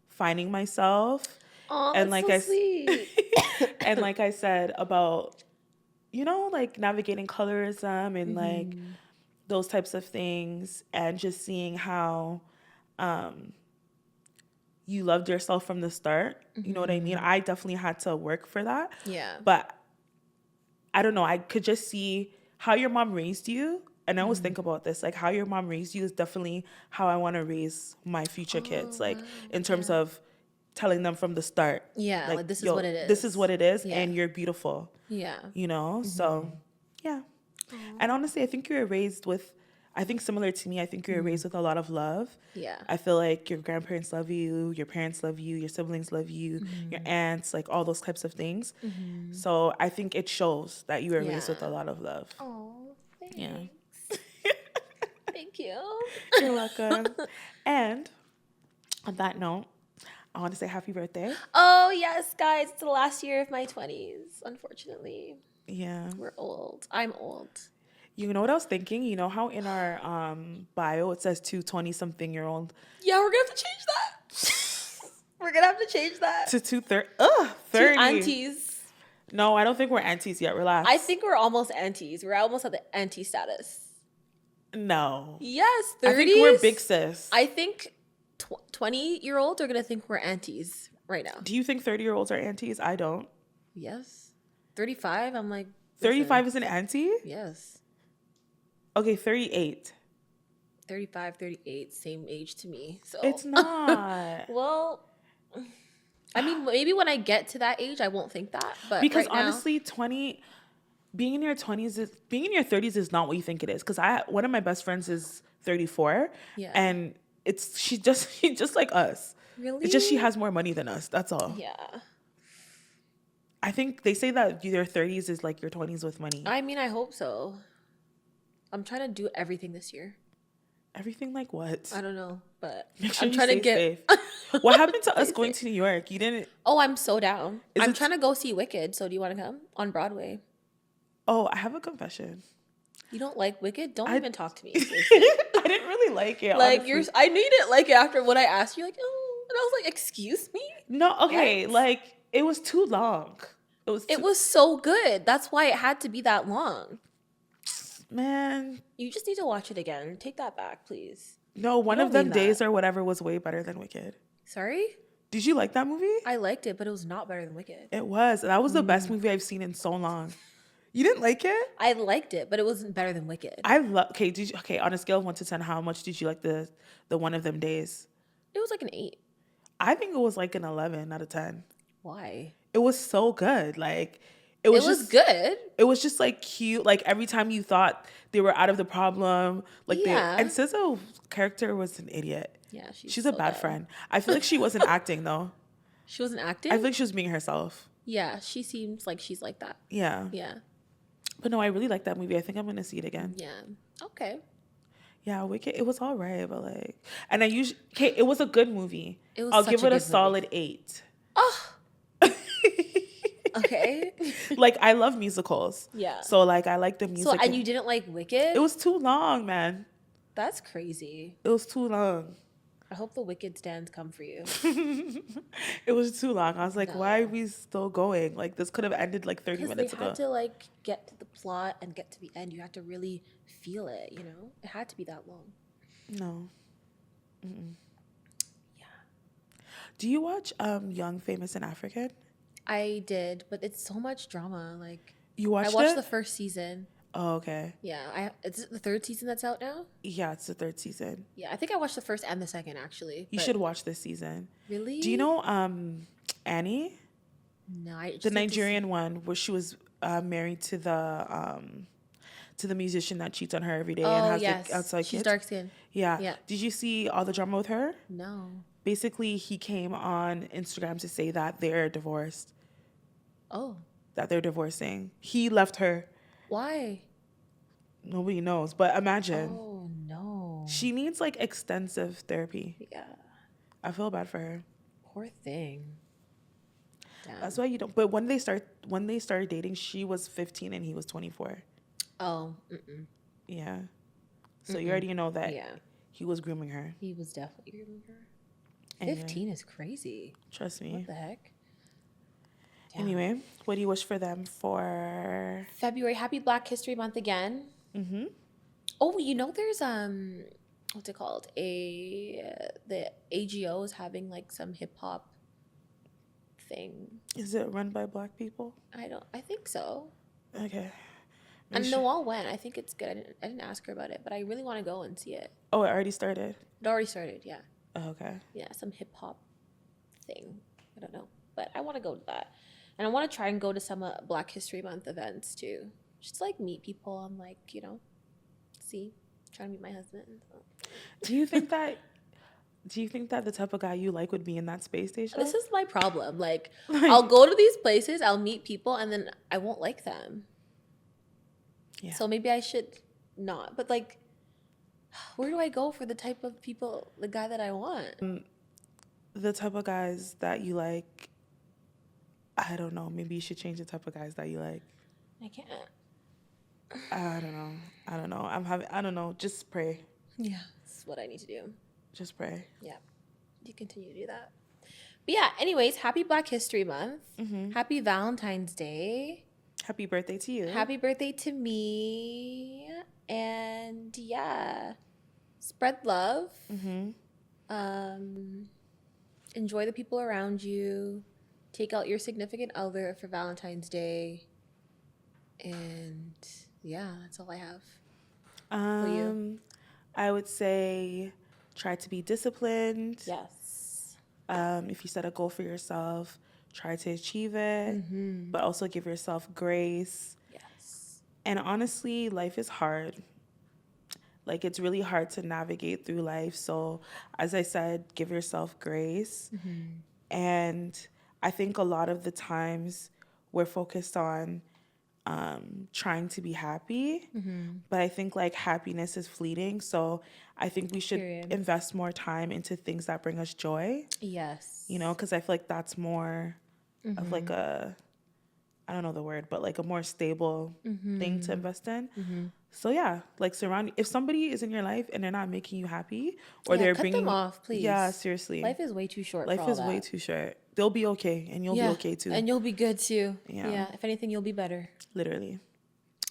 finding myself. And like so sweet. And like I said about, like navigating colorism and like those types of things, and just seeing how you loved yourself from the start. You know what I mean? I definitely had to work for that. Yeah. But I don't know. I could just see how your mom raised you. And I always think about this, like how your mom raised you is definitely how I want to raise my future kids. Like in terms of telling them from the start. Yeah. Like this is what it is. This is what it is. And you're beautiful. Yeah. So yeah. Aww. And honestly, I think you were raised with, similar to me, I think you were raised with a lot of love. Yeah. I feel like your grandparents love you, your parents love you, your siblings love you, your aunts, like all those types of things. So I think it shows that you were raised with a lot of love. Oh, thanks. Yeah. Thank you. You're welcome. And on that note, I want to say happy birthday. Oh, yes, guys. It's the last year of my 20s, unfortunately. Yeah. We're old. I'm old. You know what I was thinking? You know how in our bio it says 2 20-something-year-old? Yeah, we're going to have to change that. We're going to have to change that. To 30. 2 aunties. No, I don't think we're aunties yet. Relax. I think we're almost aunties. We're almost at the auntie status. No. Yes, 30s. I think we're big sis. I think 20-year-olds are going to think we're aunties right now. Do you think 30-year-olds are aunties? I don't. Yes. 35, I'm like... 35 is an auntie? Yes. Okay, 38. 35, 38, same age to me. So it's not. Well, I mean, maybe when I get to that age, I won't think that. But because right honestly, being in your 30s is not what you think it is. Because one of my best friends is 34. Yeah. And she's just like us. Really? It's just she has more money than us. That's all. Yeah. I think they say that your 30s is like your 20s with money. I mean, I hope so. I'm trying to do everything this year. Everything like what? I don't know, but make sure I'm trying to get safe. What happened to us going to New York? You didn't? Oh, I'm so down. I'm trying to go see Wicked. So do you want to come on Broadway? Oh, I have a confession. You don't like Wicked? Don't even talk to me. I didn't really like it. Like honestly. I knew you didn't like it after what I asked you. Like, oh, and I was like, excuse me? No, okay, yes. Like it was too long. It was so good. That's why it had to be that long. Man, you just need to watch it again. Take that back, please. No, one of them days or whatever was way better than Wicked. Sorry? Did you like that movie? I liked it, but it was not better than Wicked. It was. That was the best movie I've seen in so long. You didn't like it? I liked it, but it wasn't better than Wicked. Okay, on a scale of 1 to 10, how much did you like the one of them days? It was like an 8. I think it was like an 11 out of 10. Why? It was so good. Like, It was good. It was just like cute. Like every time you thought they were out of the problem, like Yeah. and SZA's character was an idiot. Yeah, She's so a bad dumb. friend. I feel like she wasn't acting though. She wasn't acting? I feel like she was being herself. Yeah, she seems like she's like that. Yeah. Yeah. But no, I really like that movie. I think I'm gonna see it again. Yeah. Okay. Yeah, Wicked. It was all right, but like, and I usually, okay, it was a good movie. It was I'll such give a it a good solid movie. 8. Oh. Okay. Like I love musicals. Yeah. So like I like the music. So and you didn't like Wicked? It was too long, man. That's crazy. It was too long. I hope the Wicked stands come for you. It was too long. I was like, No. why are we still going? Like this could have ended like 30 minutes They ago. had to like get to the plot and get to the end. You had to really feel it, you know? It had to be that long. No. Mm-mm. Yeah. Do you watch Young, Famous, and African? I did, but it's so much drama. Like You watched I watched it? the first season. Oh, okay. Yeah, it's the third season that's out now. Yeah, it's the 3rd season. Yeah, I think I watched the first and the second actually. You but- should watch this season. Really? Do you know Annie? No, I just The like to Nigerian one where she was married to the musician that cheats on her every day Oh, and has yes. like outside She's kids. dark skinned. Yeah. Yeah. Did you see all the drama with her? No. Basically, he came on Instagram to say that they're divorced, Oh. that they're divorcing. He left her. Why? Nobody knows, but imagine. Oh no. She needs like extensive therapy. Yeah. I feel bad for her. Poor thing. Damn. That's why you don't. But when they started dating, she was 15 and he was 24. Oh. Mm-mm. Yeah. So you already know that Yeah. he was grooming her. He was definitely grooming her. Anyway, 15 is crazy. trust me. What the heck? Damn. Anyway, what do you wish for them for? February, happy Black History Month again. Mm-hmm. Oh, you know there's what's it called? The AGO is having like some hip hop thing. Is it run by Black people? I think so. Okay. And Noelle went. I think it's good. I didn't ask her about it, but I really want to go and see it. Oh, it already started. It already started, yeah. Oh, okay. Yeah, some hip hop thing. I don't know. But I want to go to that. And I want to try and go to some Black History Month events too. Just to, like meet people and like, you know, try to meet my husband. Do you think that the type of guy you like would be in that space station? This is my problem. Like I'll go to these places, I'll meet people, and then I won't like them. Yeah. So maybe I should not. But like, where do I go for the type of people, the guy that I want? The type of guys that you like, I don't know. Maybe you should change the type of guys that you like. I can't. I don't know. I don't know. Just pray. Yeah, this is what I need to do. Just pray. Yeah, you continue to do that. But yeah, anyways, happy Black History Month. Mm-hmm. Happy Valentine's Day. Happy birthday to you. Happy birthday to me. And yeah, spread love. Mm-hmm. Enjoy the people around you. Take out your significant other for Valentine's Day. And yeah, that's all I have. For you? I would say try to be disciplined. Yes. If you set a goal for yourself, try to achieve it, Mm-hmm. but also give yourself grace. Yes. And honestly, life is hard. Like, it's really hard to navigate through life. So, as I said, give yourself grace. Mm-hmm. And I think a lot of the times we're focused on trying to be happy. Mm-hmm. But I think like happiness is fleeting. So I think we should Period. invest more time into things that bring us joy, Yes. you know, because I feel like that's more of like I don't know the word, but like a more stable thing to invest in. Mm-hmm. So yeah, like if somebody is in your life and they're not making you happy or Yeah, they're cut bringing them off, please. Yeah, seriously. Life is way too short. Life for all is way that. too short. They'll be okay and you'll be okay too. And you'll be good too. Yeah. Yeah. If anything, you'll be better. Literally.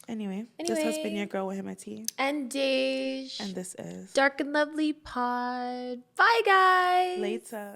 Anyway, this has been your girl with him at tea. And Dej. And this is Dark and Lovely Pod. Bye, guys. Later.